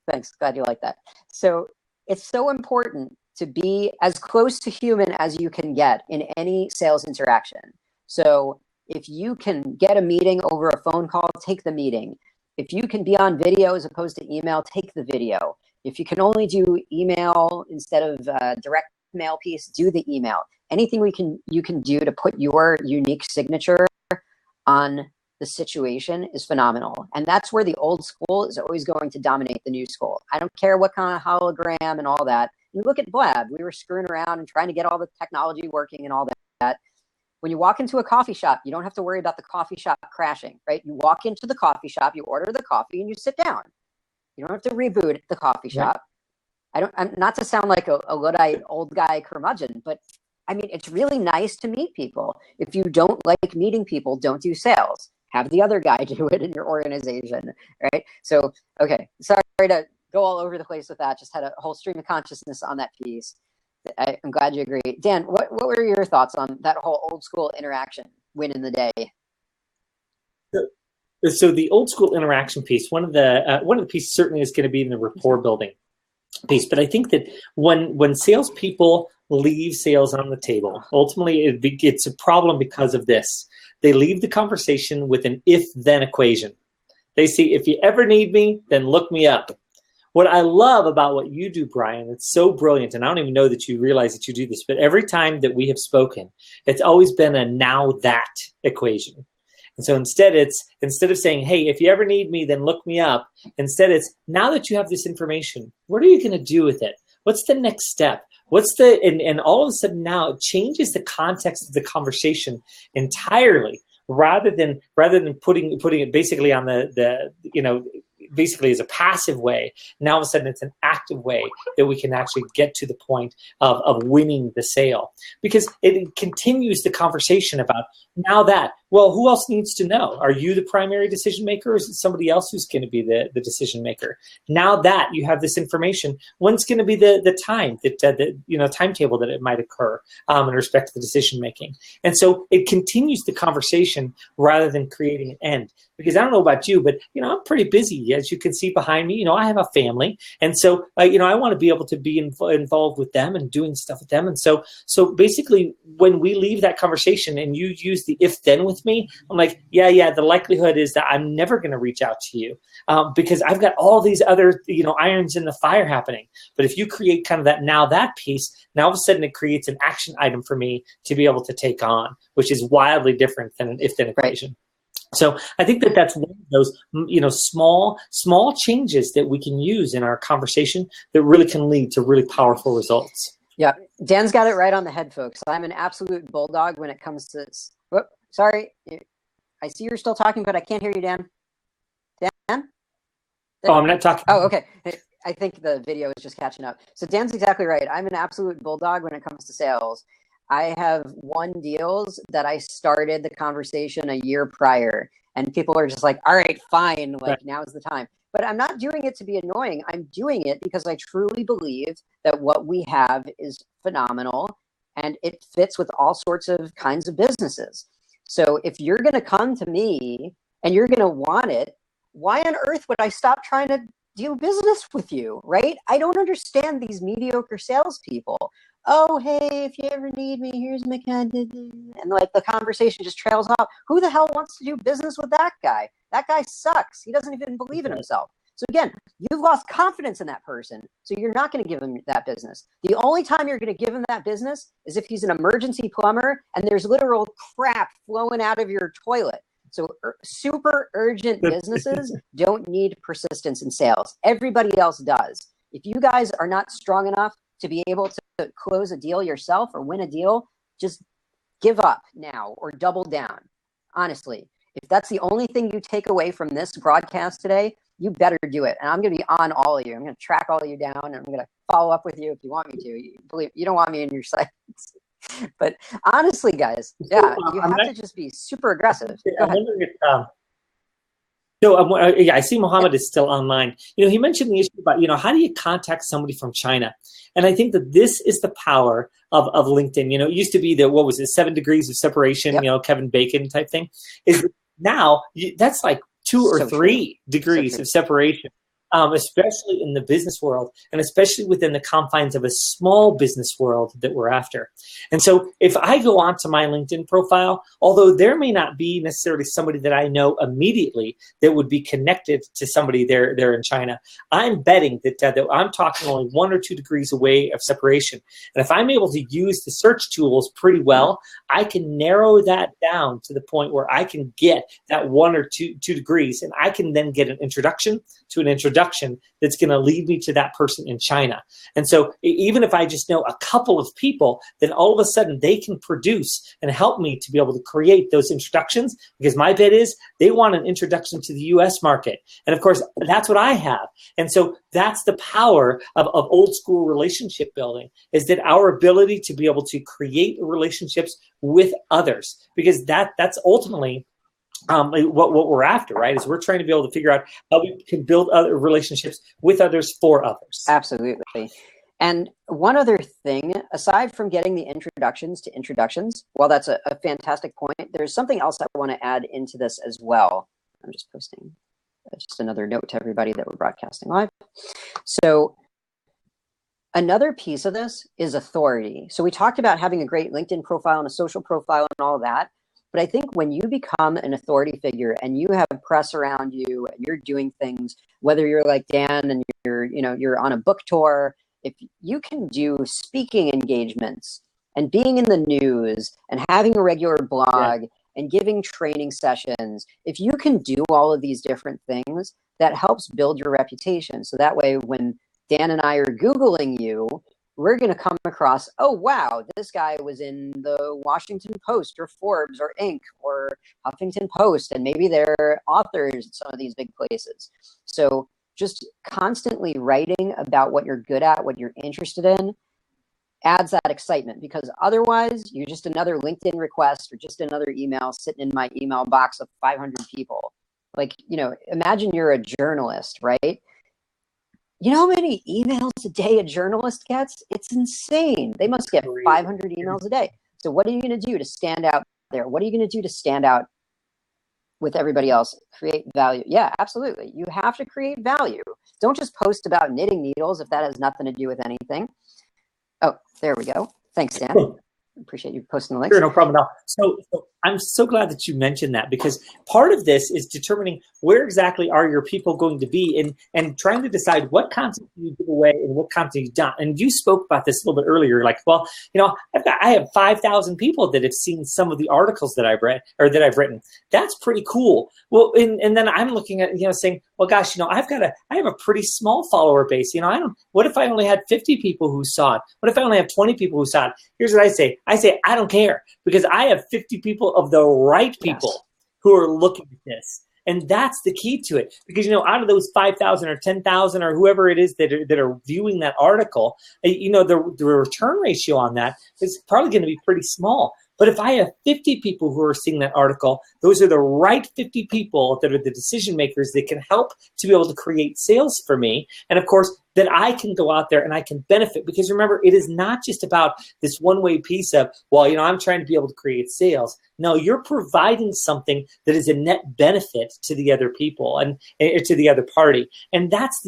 thanks, glad you like that. So it's so important to be as close to human as you can get in any sales interaction. So if you can get a meeting over a phone call, take the meeting. If you can be on video as opposed to email, take the video. If you can only do email instead of direct mail piece, do the email. Anything you can do to put your unique signature on the situation is phenomenal. And that's where the old school is always going to dominate the new school. I don't care what kind of hologram and all that. You look at Blab, we were screwing around and trying to get all the technology working and all that. When you walk into a coffee shop, you don't have to worry about the coffee shop crashing, right? You walk into the coffee shop, you order the coffee and you sit down. You don't have to reboot the coffee shop. I'm not to sound like a Luddite old guy curmudgeon, but I mean, it's really nice to meet people. If you don't like meeting people, don't do sales. Have the other guy do it in your organization, right? So, okay, sorry to go all over the place with that. Just had a whole stream of consciousness on that piece. I'm glad you agree. Dan, what were your thoughts on that whole old school interaction win in the day? So the old school interaction piece, one of the pieces certainly is going to be in the rapport building piece. But I think that when salespeople leave sales on the table, ultimately it's a problem because of this. They leave the conversation with an if-then equation. They say, if you ever need me, then look me up. What I love about what you do, Brian, it's so brilliant, and I don't even know that you realize that you do this, but every time that we have spoken, it's always been a now-that equation. And so instead of saying, hey, if you ever need me, then look me up, instead it's, now that you have this information, what are you going to do with it? What's the next step? And all of a sudden now it changes the context of the conversation entirely, rather than putting it basically on basically as a passive way. Now all of a sudden it's an active way that we can actually get to the point of winning the sale, because it continues the conversation about, now that Well, who else needs to know? Are you the primary decision maker, or is it somebody else who's going to be the decision maker? Now that you have this information, when's going to be the time that timetable that it might occur in respect to the decision making? And so it continues the conversation rather than creating an end. Because I don't know about you, but I'm pretty busy, as you can see behind me. I have a family, and so I want to be able to be involved with them and doing stuff with them. And so basically, when we leave that conversation and you use the if then with me, I'm like, yeah, the likelihood is that I'm never going to reach out to you because I've got all these other irons in the fire happening. But if you create kind of that piece, now all of a sudden it creates an action item for me to be able to take on, which is wildly different than an if then equation. So I think that's one of those, small changes that we can use in our conversation that really can lead to really powerful results. Yeah, Dan's got it right on the head, folks. I'm an absolute bulldog when it comes to. Whoop, sorry, I see you're still talking, but I can't hear you, Dan. Dan? Oh, I'm not talking. Oh, okay. I think the video is just catching up. So Dan's exactly right. I'm an absolute bulldog when it comes to sales. I have won deals that I started the conversation a year prior, and people are just like, all right, fine, like now's the time. But I'm not doing it to be annoying. I'm doing it because I truly believe that what we have is phenomenal and it fits with all sorts of kinds of businesses. So if you're going to come to me and you're going to want it, why on earth would I stop trying to do business with you, right? I don't understand these mediocre salespeople. Oh, hey, if you ever need me, here's my contact. And like the conversation just trails off. Who the hell wants to do business with that guy? That guy sucks. He doesn't even believe in himself. So again, you've lost confidence in that person. So you're not going to give him that business. The only time you're going to give him that business is if he's an emergency plumber and there's literal crap flowing out of your toilet. So super urgent businesses don't need persistence in sales. Everybody else does. If you guys are not strong enough to be able to close a deal yourself or win a deal, just give up now or double down. Honestly, if that's the only thing you take away from this broadcast today, you better do it. And I'm going to be on all of you. I'm going to track all of you down, and I'm going to follow up with you if you want me to. You don't want me in your sights. But honestly, guys, yeah, you have to just be super aggressive. Go ahead. I see Mohammed is still online. He mentioned the issue about, how do you contact somebody from China? And I think that this is the power of LinkedIn. It used to be the, 7 degrees of separation, yep. Kevin Bacon type thing. Is now that's like 2 or 3 degrees of separation. Especially in the business world and especially within the confines of a small business world that we're after. And so if I go onto my LinkedIn profile, although there may not be necessarily somebody that I know immediately that would be connected to somebody there in China, I'm betting that I'm talking only 1 or 2 degrees away of separation. And if I'm able to use the search tools pretty well, I can narrow that down to the point where I can get that 1 or 2 degrees, and I can then get an introduction to an introduction that's going to lead me to that person in China. And so even if I just know a couple of people, then all of a sudden they can produce and help me to be able to create those introductions, because my bet is they want an introduction to the US market. And of course, that's what I have. And so that's the power of old school relationship building, is that our ability to be able to create relationships with others, because that's ultimately what we're after, right? Is we're trying to be able to figure out how we can build other relationships with others for others. Absolutely. And one other thing, aside from getting the introductions to introductions, while that's a fantastic point, there's something else I want to add into this as well. I'm just posting just another note to everybody that we're broadcasting live. So another piece of this is authority. So we talked about having a great LinkedIn profile and a social profile and all of that. But I think when you become an authority figure and you have press around you and you're doing things, whether you're like Dan and you're on a book tour, if you can do speaking engagements and being in the news and having a regular blog and giving training sessions, if you can do all of these different things, that helps build your reputation. So that way, when Dan and I are Googling you, we're going to come across, oh, wow, this guy was in the Washington Post or Forbes or Inc. or Huffington Post, and maybe they're authors at some of these big places. So just constantly writing about what you're good at, what you're interested in, adds that excitement, because otherwise you're just another LinkedIn request or just another email sitting in my email box of 500 people. Like, imagine you're a journalist, right? You know how many emails a day a journalist gets? It's insane. They must get 500 emails a day. So what are you going to do to stand out there? What are you going to do to stand out with everybody else? Create value. Yeah, absolutely. You have to create value. Don't just post about knitting needles if that has nothing to do with anything. Oh, there we go. Thanks, Dan. Appreciate you posting the links. Sure, no problem at all. So I'm so glad that you mentioned that, because part of this is determining where exactly are your people going to be, and trying to decide what content you give away and what content you don't. And you spoke about this a little bit earlier, like, well, I have 5,000 people that have seen some of the articles that I've read or that I've written. That's pretty cool. Well, and then I'm looking at, saying, well, gosh, I have a pretty small follower base. What if I only had 50 people who saw it? What if I only have 20 people who saw it? Here's what I say. I don't care, because I have 50 people of the right people who are looking at this. And that's the key to it, because, out of those 5,000 or 10,000 or whoever it is that are viewing that article, the return ratio on that is probably going to be pretty small. But if I have 50 people who are seeing that article, those are the right 50 people that are the decision makers that can help to be able to create sales for me. And of course, then I can go out there and I can benefit, because remember, it is not just about this one-way piece of, well, I'm trying to be able to create sales. No, you're providing something that is a net benefit to the other people and to the other party. And that's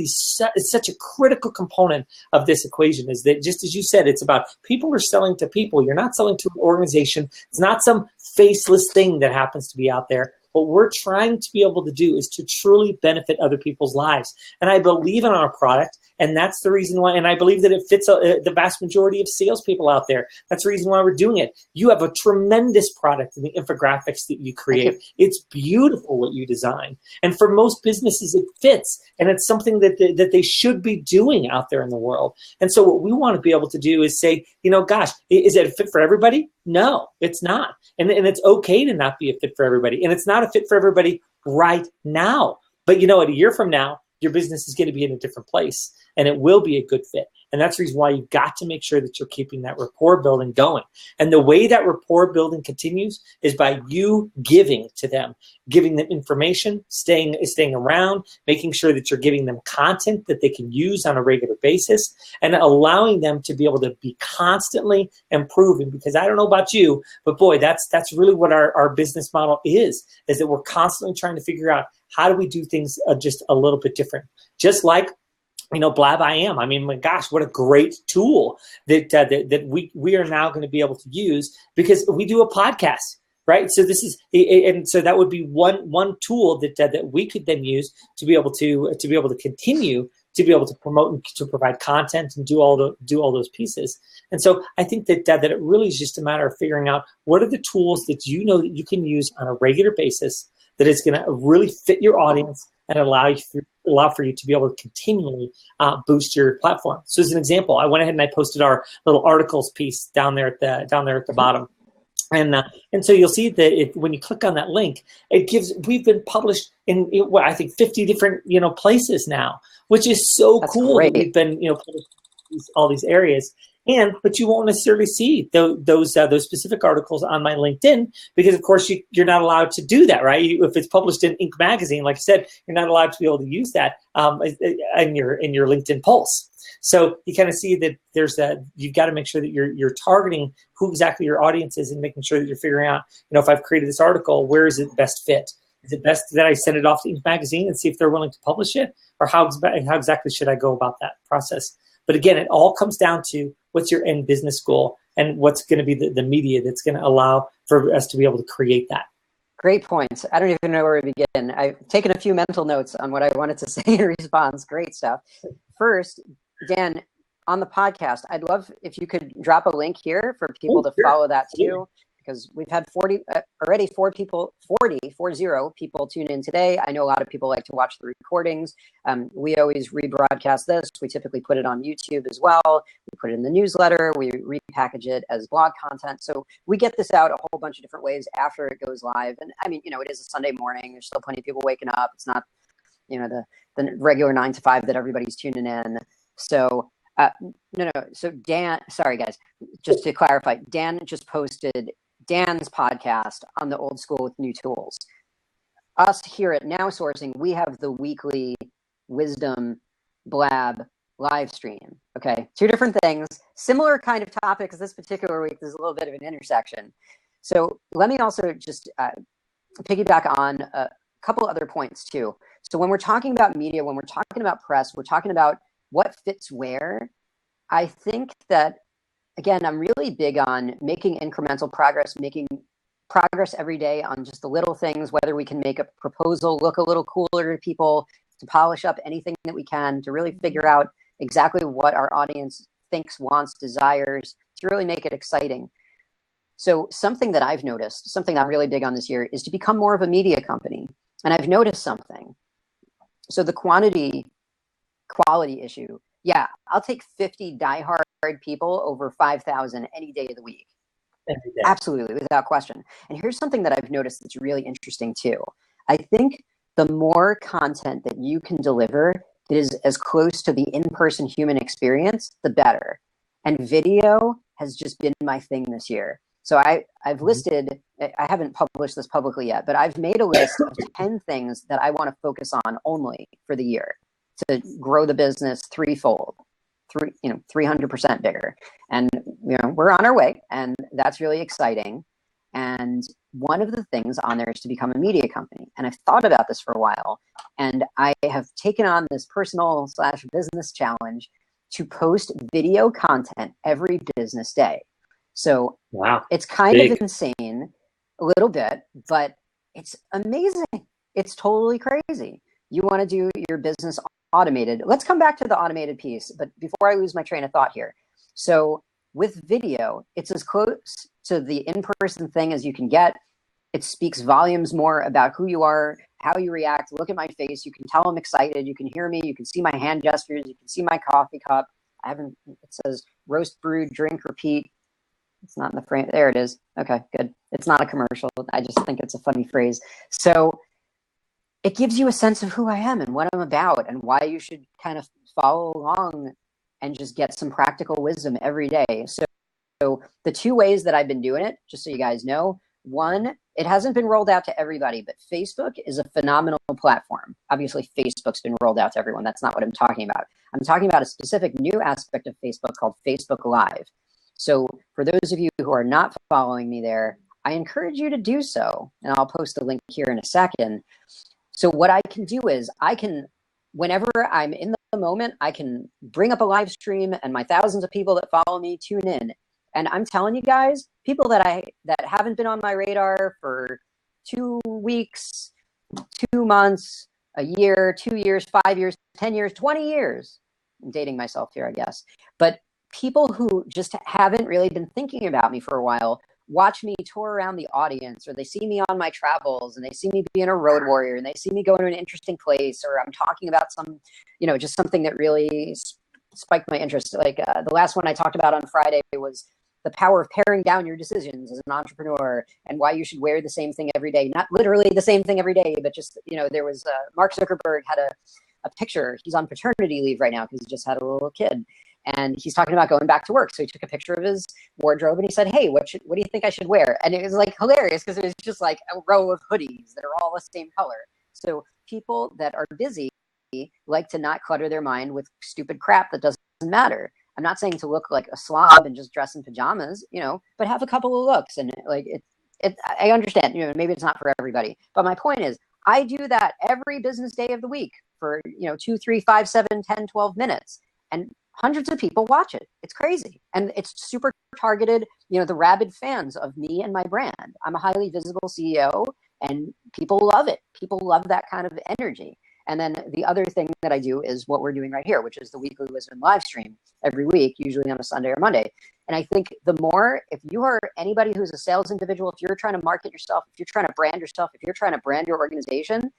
such a critical component of this equation, is that, just as you said, it's about people are selling to people. You're not selling to an organization. It's not some faceless thing that happens to be out there. What we're trying to be able to do is to truly benefit other people's lives. And I believe in our product, and that's the reason why, and I believe that it fits the vast majority of salespeople out there. That's the reason why we're doing it. You have a tremendous product in the infographics that you create. It's beautiful what you design. And for most businesses, it fits. And it's something that they should be doing out there in the world. And so what we want to be able to do is say, gosh, is it a fit for everybody? No, it's not. And it's okay to not be a fit for everybody. And it's not a fit for everybody right now. But a year from now, your business is going to be in a different place, and it will be a good fit. And that's the reason why you've got to make sure that you're keeping that rapport building going. And the way that rapport building continues is by you giving to them, giving them information, staying around, making sure that you're giving them content that they can use on a regular basis, and allowing them to be able to be constantly improving. Because I don't know about you, but boy, that's really what our business model is that we're constantly trying to figure out, how do we do things just a little bit different? Just like, Blab I Am. I mean, my gosh, what a great tool that we are now going to be able to use, because we do a podcast, right? So this is, and so that would be one tool that we could then use to be able to continue to be able to promote and to provide content and do all those pieces. And so I think that it really is just a matter of figuring out what are the tools that that you can use on a regular basis that is going to really fit your audience and allow for you to be able to continually boost your platform. So as an example, I went ahead and I posted our little articles piece down there at the bottom. And so you'll see that when you click on that link, we've been published in I think 50 different places now, which is so That's cool. Great. That we've been published in all these areas. But you won't necessarily see those specific articles on my LinkedIn, because of course you're not allowed to do that, right? If it's published in Inc. magazine, like I said, you're not allowed to be able to use that in your LinkedIn Pulse. So you kind of see that you've got to make sure that you're targeting who exactly your audience is, and making sure that you're figuring out, if I've created this article, where is it best fit? Is it best that I send it off to Inc. magazine and see if they're willing to publish it, or how exactly should I go about that process? But again, it all comes down to what's your end business goal and what's going to be the media that's going to allow for us to be able to create that. Great points. I don't even know where to begin. I've taken a few mental notes on what I wanted to say in response. Great stuff. First, Dan, on the podcast, I'd love if you could drop a link here for people to follow that too, because we've had 40 people tune in today. I know a lot of people like to watch the recordings. We always rebroadcast this. We typically put it on YouTube as well. We put it in the newsletter. We repackage it as blog content. So we get this out a whole bunch of different ways after it goes live. And I mean, it is a Sunday morning. There's still plenty of people waking up. It's not, the regular 9 to 5 that everybody's tuning in. So No. So Dan, sorry guys, just to clarify, Dan just posted Dan's podcast on the Old School with New Tools. Us here at Now Sourcing, we have the weekly Wisdom Blab live stream. Okay, two different things, similar kind of topics. This particular week, there's a little bit of an intersection. So let me also just piggyback on a couple other points too. So when we're talking about media, when we're talking about press, we're talking about what fits where. I think that, again, I'm really big on making incremental progress, making progress every day on just the little things, whether we can make a proposal look a little cooler to people, to polish up anything that we can, to really figure out exactly what our audience thinks, wants, desires, to really make it exciting. So something that I've noticed, something I'm really big on this year, is to become more of a media company. And I've noticed something. So the quality issue, yeah, I'll take 50 diehard people over 5,000 any day of the week. Absolutely, without question. And here's something that I've noticed that's really interesting too. I think the more content that you can deliver that is as close to the in-person human experience, the better. And video has just been my thing this year. So I've listed, I haven't published this publicly yet, but I've made a list of 10 things that I want to focus on only for the year to grow the business threefold. 300% bigger. And, we're on our way, and that's really exciting. And one of the things on there is to become a media company. And I've thought about this for a while, and I have taken on this personal/business challenge to post video content every business day. So wow, it's kind of insane a little bit, but it's amazing. It's totally crazy. You want to do your business automated. Let's come back to the automated piece, but before I lose my train of thought here. So with video, it's as close to the in-person thing as you can get. It speaks volumes more about who you are, how you react. Look at my face. You can tell I'm excited. You can hear me. You can see my hand gestures. You can see my coffee cup. It says roast, brew, drink, repeat. It's not in the frame. There it is. Okay, good. It's not a commercial. I just think it's a funny phrase. So it gives you a sense of who I am and what I'm about and why you should kind of follow along and just get some practical wisdom every day. So the two ways that I've been doing it, just so you guys know, one, it hasn't been rolled out to everybody, but Facebook is a phenomenal platform. Obviously, Facebook's been rolled out to everyone. That's not what I'm talking about. I'm talking about a specific new aspect of Facebook called Facebook Live. So for those of you who are not following me there, I encourage you to do so. And I'll post a link here in a second. So what I can do is whenever I'm in the moment, I can bring up a live stream and my thousands of people that follow me tune in. And I'm telling you guys, people that haven't been on my radar for 2 weeks, 2 months, a year, 2 years, 5 years, 10 years, 20 years. I'm dating myself here, I guess. But people who just haven't really been thinking about me for a while watch me tour around the audience, or they see me on my travels and they see me being a road warrior and they see me go to an interesting place, or I'm talking about some, just something that really spiked my interest. Like the last one I talked about on Friday was the power of paring down your decisions as an entrepreneur and why you should wear the same thing every day. Not literally the same thing every day, but just, there was Mark Zuckerberg had a picture. He's on paternity leave right now because he just had a little kid. And he's talking about going back to work. So he took a picture of his wardrobe and he said, hey, what do you think I should wear? And it was like hilarious because it was just like a row of hoodies that are all the same color. So people that are busy like to not clutter their mind with stupid crap that doesn't matter. I'm not saying to look like a slob and just dress in pajamas, but have a couple of looks. And I understand, maybe it's not for everybody. But my point is, I do that every business day of the week for, 2, 3, 5, 7, 10, 12 minutes. And hundreds of people watch it. It's crazy. And it's super targeted, the rabid fans of me and my brand. I'm a highly visible CEO and people love it. People love that kind of energy. And then the other thing that I do is what we're doing right here, which is the Weekly Wisdom live stream every week, usually on a Sunday or Monday. And I think the more, if you are anybody who's a sales individual, if you're trying to market yourself, if you're trying to brand yourself, if you're trying to brand your organization,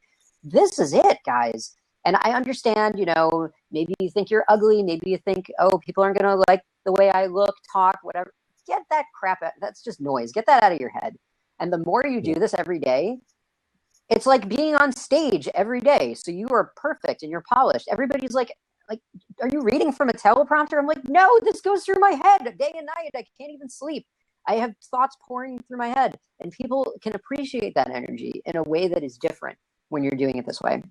this is it, guys. And I understand, maybe you think you're ugly. Maybe you think, oh, people aren't going to like the way I look, talk, whatever. Get that crap out. That's just noise. Get that out of your head. And the more you do this every day, it's like being on stage every day. So you are perfect and you're polished. Everybody's like like, are you reading from a teleprompter? I'm like, no, this goes through my head day and night. I can't even sleep. I have thoughts pouring through my head, and people can appreciate that energy in a way that is different when you're doing it this way.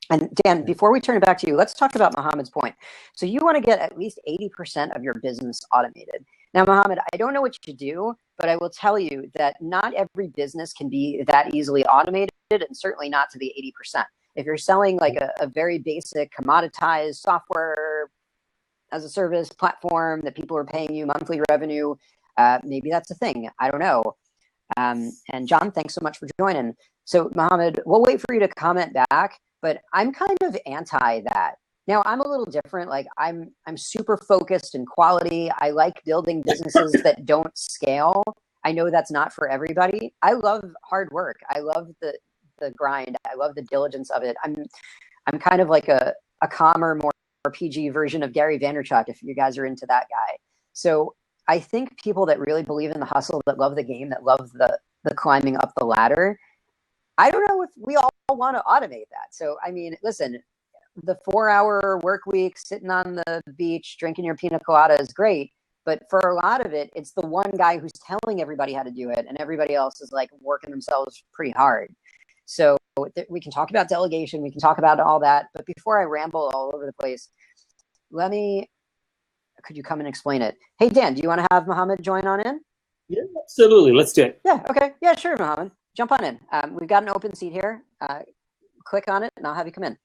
And Dan, before we turn it back to you, let's talk about Mohammed's point. So you want to get at least 80% of your business automated. Now, Mohammed, I don't know what you do, but I will tell you that not every business can be that easily automated, and certainly not to the 80%. If you're selling like a very basic commoditized software as a service platform that people are paying you monthly revenue, maybe that's a thing. I don't know. And John, thanks so much for joining. So Mohammed, we'll wait for you to comment back, but I'm kind of anti that. Now I'm a little different. Like I'm super focused in quality. I like building businesses that don't scale. I know that's not for everybody. I love hard work. I love the grind. I love the diligence of it. I'm kind of like a calmer, more PG version of Gary Vaynerchuk, if you guys are into that guy. So I think people that really believe in the hustle, that love the game, that love the climbing up the ladder, I don't know if we all want to automate that. So, I mean, listen, the 4-hour work week, sitting on the beach, drinking your pina colada is great. But for a lot of it, it's the one guy who's telling everybody how to do it, and everybody else is like working themselves pretty hard. So we can talk about delegation. We can talk about all that. But before I ramble all over the place, could you come and explain it? Hey, Dan, do you want to have Mohammed join on in? Yeah, absolutely. Let's do it. Yeah, okay. Yeah, sure, Mohammed. Jump on in. We've got an open seat here. Click on it, and I'll have you come in.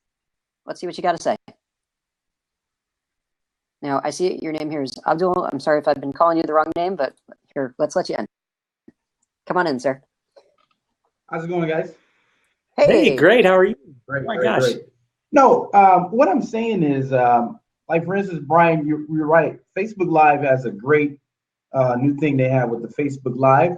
Let's see what you got to say. Now, I see your name here is Abdul. I'm sorry if I've been calling you the wrong name, but here, let's let you in. Come on in, sir. How's it going, guys? Hey, great. How are you? Great, oh my gosh. Great. No, what I'm saying is, like, for instance, Brian, you're right. Facebook Live has a great new thing they have with the Facebook Live.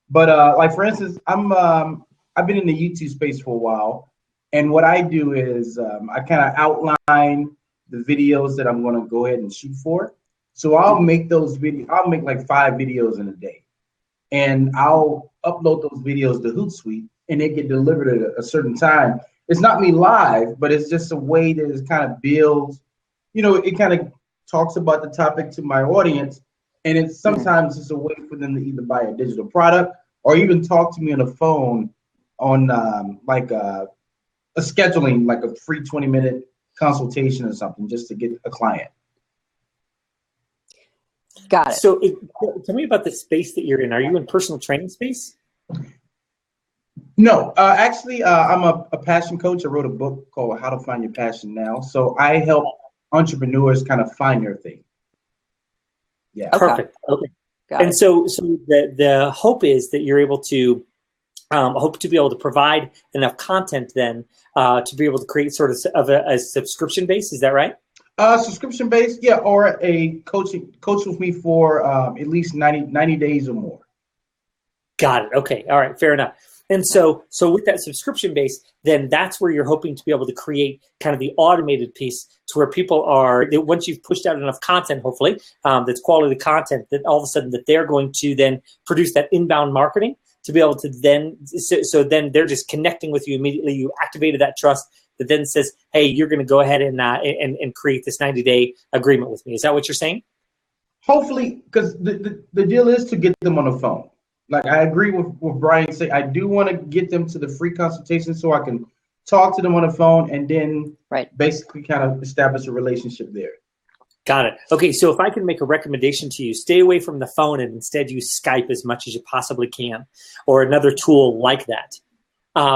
But like, for instance, I've been in the YouTube space for a while. And what I do is I kind of outline the videos that I'm going to go ahead and shoot for. So I'll make those videos. I'll make like 5 videos in a day. And I'll upload those videos to Hootsuite, and they get delivered at a certain time. It's not me live, but it's just a way that it kind of builds, it kind of talks about the topic to my audience. And it's sometimes it's a way for them to either buy a digital product or even talk to me on the phone on like a scheduling, like a free 20-minute consultation or something, just to get a client. Got it. So tell me about the space that you're in. Are you in personal training space? No, actually, I'm a passion coach. I wrote a book called How to Find Your Passion Now. So I help entrepreneurs kind of find their thing. Yeah. Perfect. Okay. And so the hope is that you're able to hope to be able to provide enough content then to be able to create sort of a subscription base. Is that right? Subscription based, yeah, or a coach with me for at least 90 days or more. Got it. Okay. All right. Fair enough. And so with that subscription base, then that's where you're hoping to be able to create kind of the automated piece to where people are, once you've pushed out enough content, hopefully, that's quality content, that all of a sudden that they're going to then produce that inbound marketing to be able to then, so then they're just connecting with you immediately. You activated that trust that then says, hey, you're going to go ahead and create this 90-day agreement with me. Is that what you're saying? Hopefully, because the deal is to get them on the phone. Like, I agree with Brian say, I do want to get them to the free consultation so I can talk to them on the phone and then basically kind of establish a relationship there. Got it. Okay, so if I can make a recommendation to you, stay away from the phone and instead use Skype as much as you possibly can, or another tool like that,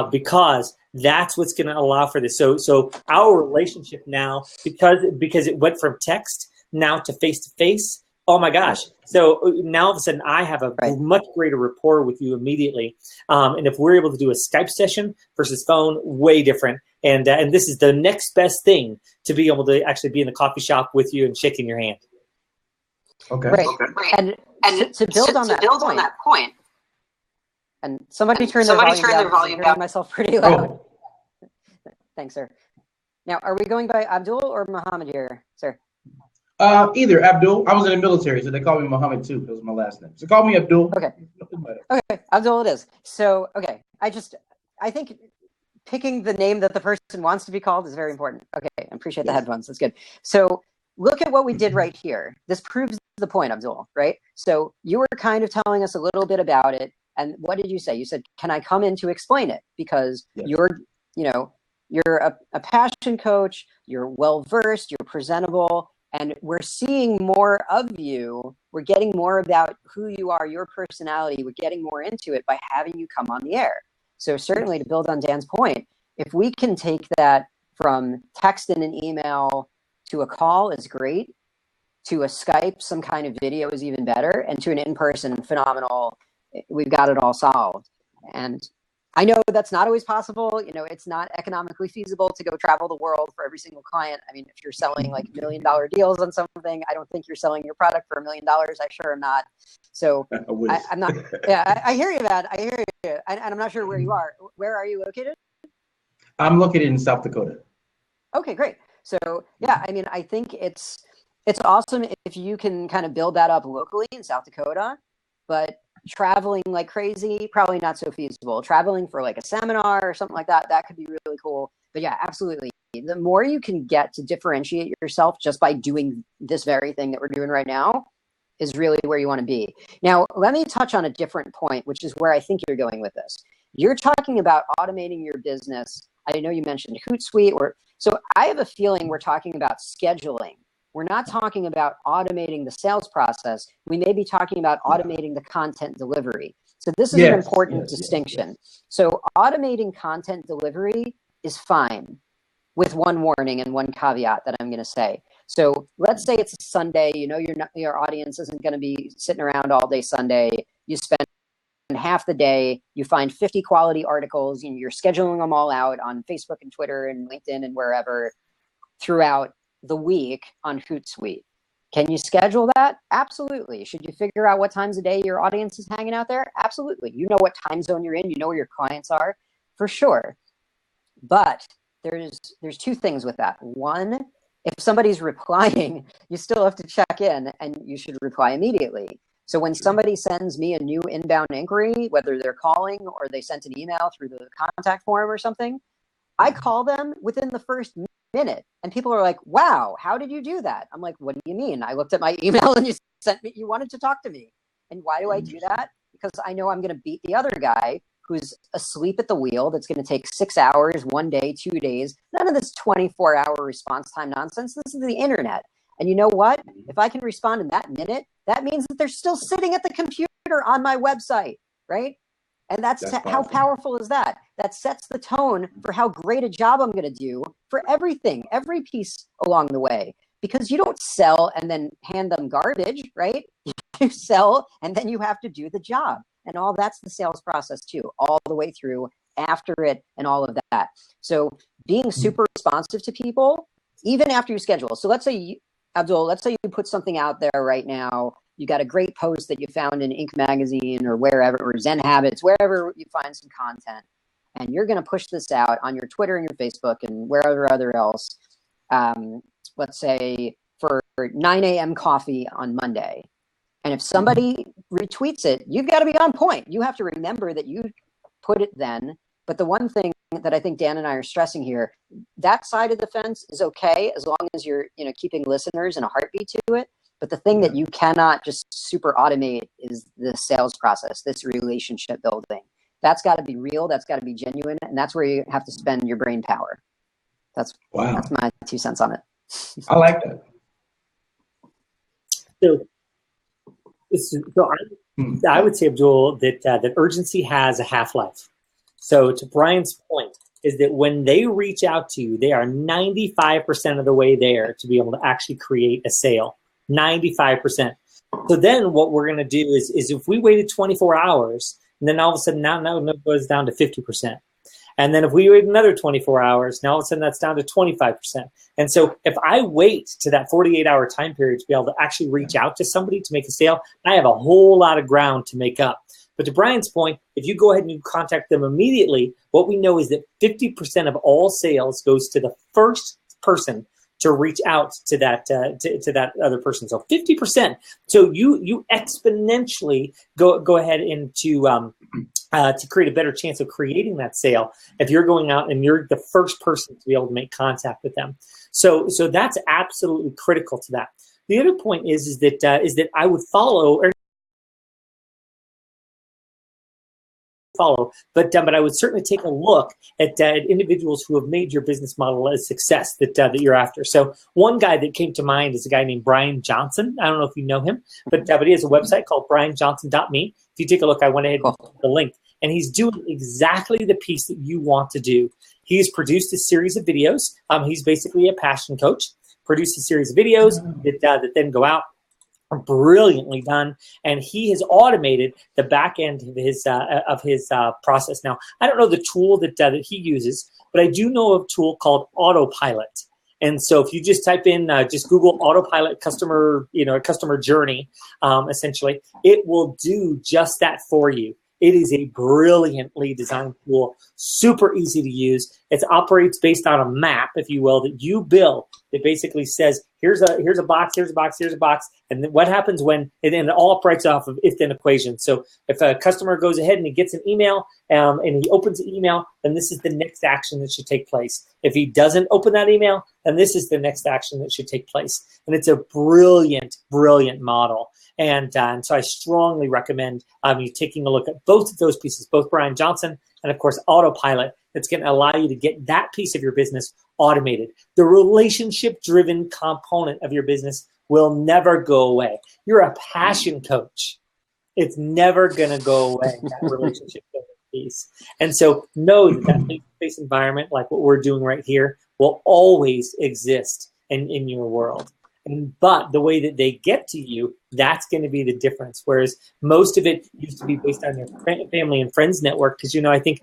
because that's what's going to allow for this. So our relationship now, because it went from text now to face-to-face, oh my gosh. So now all of a sudden I have a much greater rapport with you immediately. And if we're able to do a Skype session versus phone, way different. And this is the next best thing to be able to actually be in the coffee shop with you and shaking your hand. Okay. Right. And to build on that point. And somebody turn their volume down. I myself pretty loud. Oh. Thanks, sir. Now, are we going by Abdul or Muhammad here, sir? Either Abdul. I was in the military, so they call me Muhammad too. That was my last name. So call me Abdul. Okay. Okay, Abdul it is. So, okay. I think picking the name that the person wants to be called is very important. Okay, I appreciate the headphones. That's good. So look at what we did right here. This proves the point, Abdul, right? So you were kind of telling us a little bit about it. And what did you say? You said, can I come in to explain it? Because you're a passion coach, you're well-versed, you're presentable, and we're seeing more of you. We're getting more about who you are, your personality. We're getting more into it by having you come on the air. So certainly, to build on Dan's point, if we can take that from text and an email to a call is great, to a Skype, some kind of video is even better, and to an in-person, phenomenal. We've got it all solved. And I know that's not always possible. It's not economically feasible to go travel the world for every single client. I mean, if you're selling like $1 million deals on something, I don't think you're selling your product for $1 million. I sure am not. So I'm not. Yeah, I hear you, man. I hear you. And I'm not sure where you are. Where are you located? I'm located in South Dakota. Okay, great. So yeah, I mean, I think it's awesome if you can kind of build that up locally in South Dakota, but traveling like crazy, probably not so feasible. Traveling for like a seminar or something like that, that could be really cool. But yeah, absolutely. The more you can get to differentiate yourself just by doing this very thing that we're doing right now is really where you want to be. Now, let me touch on a different point, which is where I think you're going with this. You're talking about automating your business. I know you mentioned Hootsuite, so I have a feeling we're talking about scheduling. We're not talking about automating the sales process. We may be talking about automating the content delivery. So this is an important distinction. So automating content delivery is fine, with one warning and one caveat that I'm going to say. So let's say it's a Sunday. Your audience isn't going to be sitting around all day Sunday. You spend half the day, you find 50 quality articles, and you're scheduling them all out on Facebook and Twitter and LinkedIn and wherever throughout the week on Hootsuite. Can you schedule that? Absolutely. Should you figure out what times a day your audience is hanging out there? Absolutely. You know what time zone you're in. You know where your clients are, for sure. But there's two things with that. One, if somebody's replying, you still have to check in, and you should reply immediately. So when somebody sends me a new inbound inquiry, whether they're calling or they sent an email through the contact form or something, I call them within the first minute. And people are like, wow, how did you do that? I'm like, what do you mean? I looked at my email and you wanted to talk to me. And why do I do that? Because I know I'm going to beat the other guy who's asleep at the wheel. That's going to take 6 hours, 1 day, 2 days. None of this 24-hour response time nonsense. This is the internet. And you know what? If I can respond in that minute, that means that they're still sitting at the computer on my website, right? And that's how powerful is that? That sets the tone for how great a job I'm going to do for everything, every piece along the way. Because you don't sell and then hand them garbage, right? You sell and then you have to do the job. And all that's the sales process too, all the way through, after it, and all of that. So being super responsive to people, even after you schedule. So let's say, Abdul, let's say you put something out there right now. You got a great post that you found in Inc. magazine or wherever, or Zen Habits, wherever you find some content. And you're going to push this out on your Twitter and your Facebook and wherever other else, let's say for 9 a.m. coffee on Monday. And if somebody retweets it, you've got to be on point. You have to remember that you put it then. But the one thing that I think Dan and I are stressing here, that side of the fence is okay as long as you're keeping listeners and a heartbeat to it. But the thing that you cannot just super automate is the sales process, this relationship building. That's got to be real. That's got to be genuine. And that's where you have to spend your brain power. That's my 2 cents on it. I like that. So I would say, Abdul, that urgency has a half-life. So to Brian's point is that when they reach out to you, they are 95% of the way there to be able to actually create a sale. 95%. So then what we're going to do is if we waited 24 hours, and then all of a sudden now it goes down to 50%. And then if we wait another 24 hours, now all of a sudden that's down to 25%. And so if I wait to that 48-hour time period to be able to actually reach out to somebody to make a sale, I have a whole lot of ground to make up. But to Brian's point, if you go ahead and you contact them immediately, what we know is that 50% of all sales goes to the first person to reach out to that to that other person. So 50%. So you exponentially go ahead and to create a better chance of creating that sale if you're going out and you're the first person to be able to make contact with them. So that's absolutely critical to that. The other point is that I would follow, but I would certainly take a look at individuals who have made your business model a success that you're after. So one guy that came to mind is a guy named Brian Johnson. I don't know if you know him, but he has a website called brianjohnson.me. If you take a look, I went ahead and put the link, and he's doing exactly the piece that you want to do. He's produced a series of videos. He's basically a passion coach. Produced a series of videos that then go out. Brilliantly done, and he has automated the back end of his process. Now, I don't know the tool that he uses, but I do know of a tool called Autopilot. And so, if you just type in, just Google Autopilot customer journey, essentially, it will do just that for you. It is a brilliantly designed tool, super easy to use. It operates based on a map, if you will, that you build. That basically says, here's a box, here's a box, here's a box, and then what happens when, and it all operates off of if-then equations. So if a customer goes ahead and he gets an email and he opens the email, then this is the next action that should take place. If he doesn't open that email, then this is the next action that should take place. And it's a brilliant, brilliant model. And so I strongly recommend you taking a look at both of those pieces, both Brian Johnson and, of course, Autopilot. That's going to allow you to get that piece of your business automated. The relationship-driven component of your business will never go away. You're a passion coach. It's never going to go away, that relationship piece. And so know that face-to-face environment, like what we're doing right here, will always exist in your world. But the way that they get to you, that's going to be the difference. Whereas most of it used to be based on your family and friends network. Because, I think,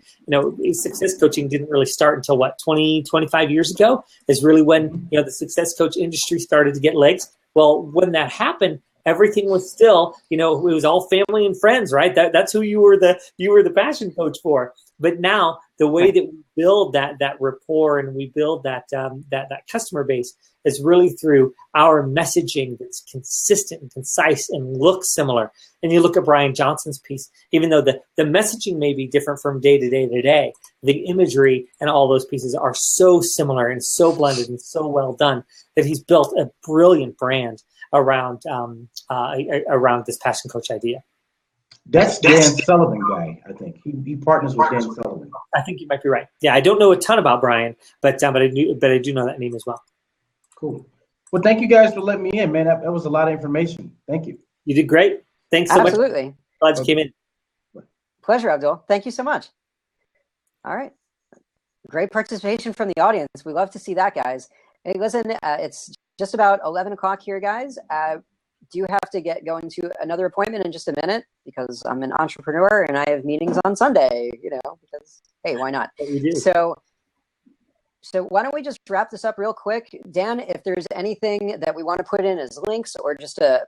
success coaching didn't really start until 20, 25 years ago is really when, the success coach industry started to get legs. Well, when that happened, everything was still, it was all family and friends, right? That's who you were the passion coach for. But now the way that we build that rapport and we build that customer base is really through our messaging that's consistent and concise and looks similar. And you look at Brian Johnson's piece, even though the messaging may be different from day to day to day, the imagery and all those pieces are so similar and so blended and so well done that he's built a brilliant brand around this passion coach idea. That's Dan Sullivan guy, I think. He partners with Dan Sullivan. I think you might be right. Yeah, I don't know a ton about Brian, but I do know that name as well. Cool. Well, thank you guys for letting me in, man. That was a lot of information. Thank you. You did great. Thanks so much. Absolutely. Glad you came in. Pleasure, Abdul. Thank you so much. All right. Great participation from the audience. We love to see that, guys. Hey, listen, it's just about 11 o'clock here, guys. Do you have to get going to another appointment in just a minute? Because I'm an entrepreneur and I have meetings on Sunday, because, hey, why not? So why don't we just wrap this up real quick? Dan, if there's anything that we want to put in as links or just a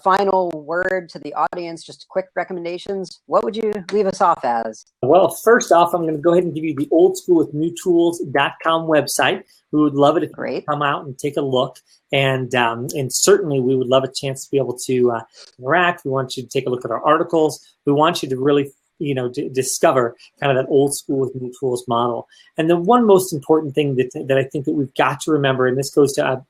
final word to the audience, just quick recommendations, what would you leave us off as? Well, first off, I'm going to go ahead and give you the oldschoolwithnewtools.com website. We would love it if you come out and take a look. And certainly we would love a chance to be able to interact. We want you to take a look at our articles. We want you to really discover kind of that old school with new tools model. And the one most important thing that I think that we've got to remember, and this goes to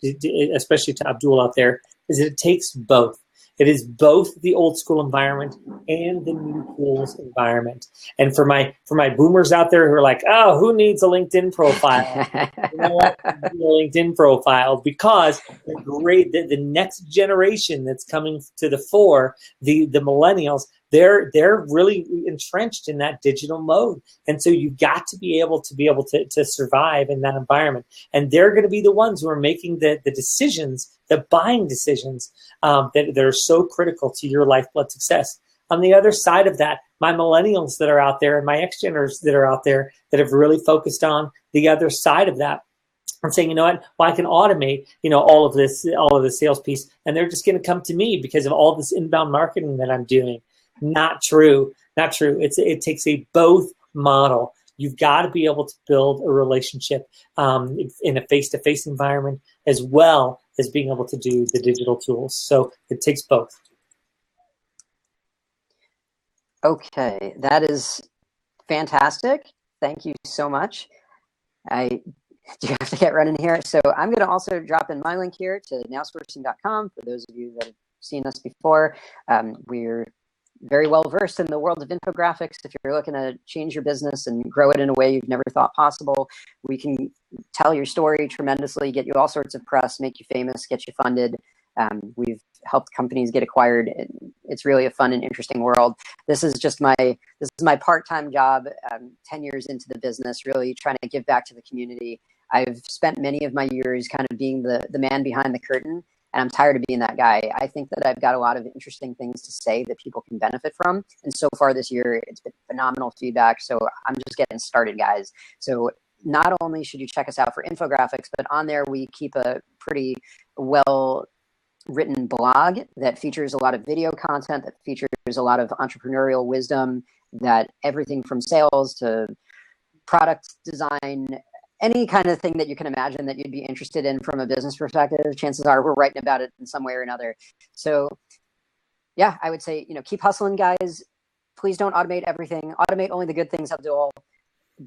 especially to Abdul out there, is that it takes both. It is both the old school environment and the new tools environment. And for my boomers out there who are like, oh, who needs a LinkedIn profile? You know what? A LinkedIn profile, because the next generation that's coming to the fore, the millennials, they're really entrenched in that digital mode. And so you've got to be able to survive in that environment. And they're going to be the ones who are making the decisions, the buying decisions that are so critical to your lifeblood success. On the other side of that, my millennials that are out there and my X-Geners that are out there that have really focused on the other side of that, and saying, you know what, well, I can automate, all of the sales piece, and they're just going to come to me because of all this inbound marketing that I'm doing. Not true. It takes a both model. You've got to be able to build a relationship in a face-to-face environment, as well as being able to do the digital tools. So it takes both. Okay, that is fantastic. Thank you so much. I do have to get running here. So I'm going to also drop in my link here to nowsourcing.com for those of you that have seen us before. We're very well versed in the world of infographics. If you're looking to change your business and grow it in a way you've never thought possible, we can tell your story tremendously, get you all sorts of press, make you famous, get you funded. We've helped companies get acquired. It's really a fun and interesting world. This is my part-time job, 10 years into the business, really trying to give back to the community. I've spent many of my years kind of being the man behind the curtain, and I'm tired of being that guy. I think that I've got a lot of interesting things to say that people can benefit from. And so far this year, it's been phenomenal feedback. So I'm just getting started, guys. So not only should you check us out for infographics, but on there we keep a pretty well-written blog that features a lot of video content, that features a lot of entrepreneurial wisdom, that everything from sales to product design, any kind of thing that you can imagine that you'd be interested in from a business perspective, chances are we're writing about it in some way or another. So yeah, I would say, keep hustling, guys. Please don't automate everything. Automate only the good things, Abdul.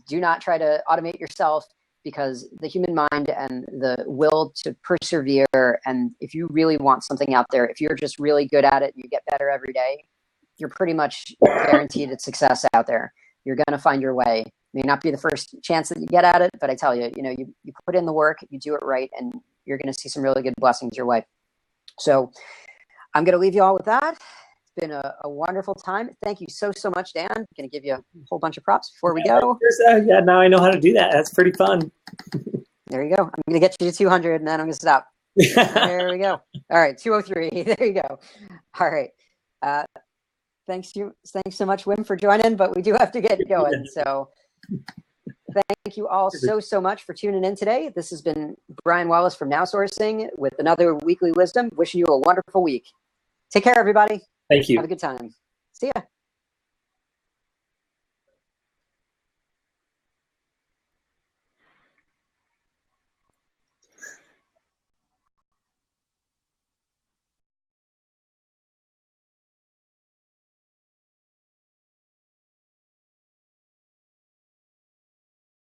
Do not try to automate yourself, because the human mind and the will to persevere, and if you really want something out there, if you're just really good at it and you get better every day, you're pretty much guaranteed at success out there. You're going to find your way. May not be the first chance that you get at it, but I tell you, you put in the work, you do it right, and you're going to see some really good blessings your way. So I'm going to leave you all with that. It's been a wonderful time. Thank you so much, Dan. I'm going to give you a whole bunch of props before we go. Yeah, now I know how to do that. That's pretty fun. There you go. I'm going to get you to 200, and then I'm going to stop. There we go. All right, 203. There you go. All right. Thanks so much, Wim, for joining, but we do have to get going. So thank you all so much for tuning in today. This has been Brian Wallace from Now Sourcing with another Weekly Wisdom. Wishing you a wonderful week. Take care, everybody. Thank you. Have a good time. See ya.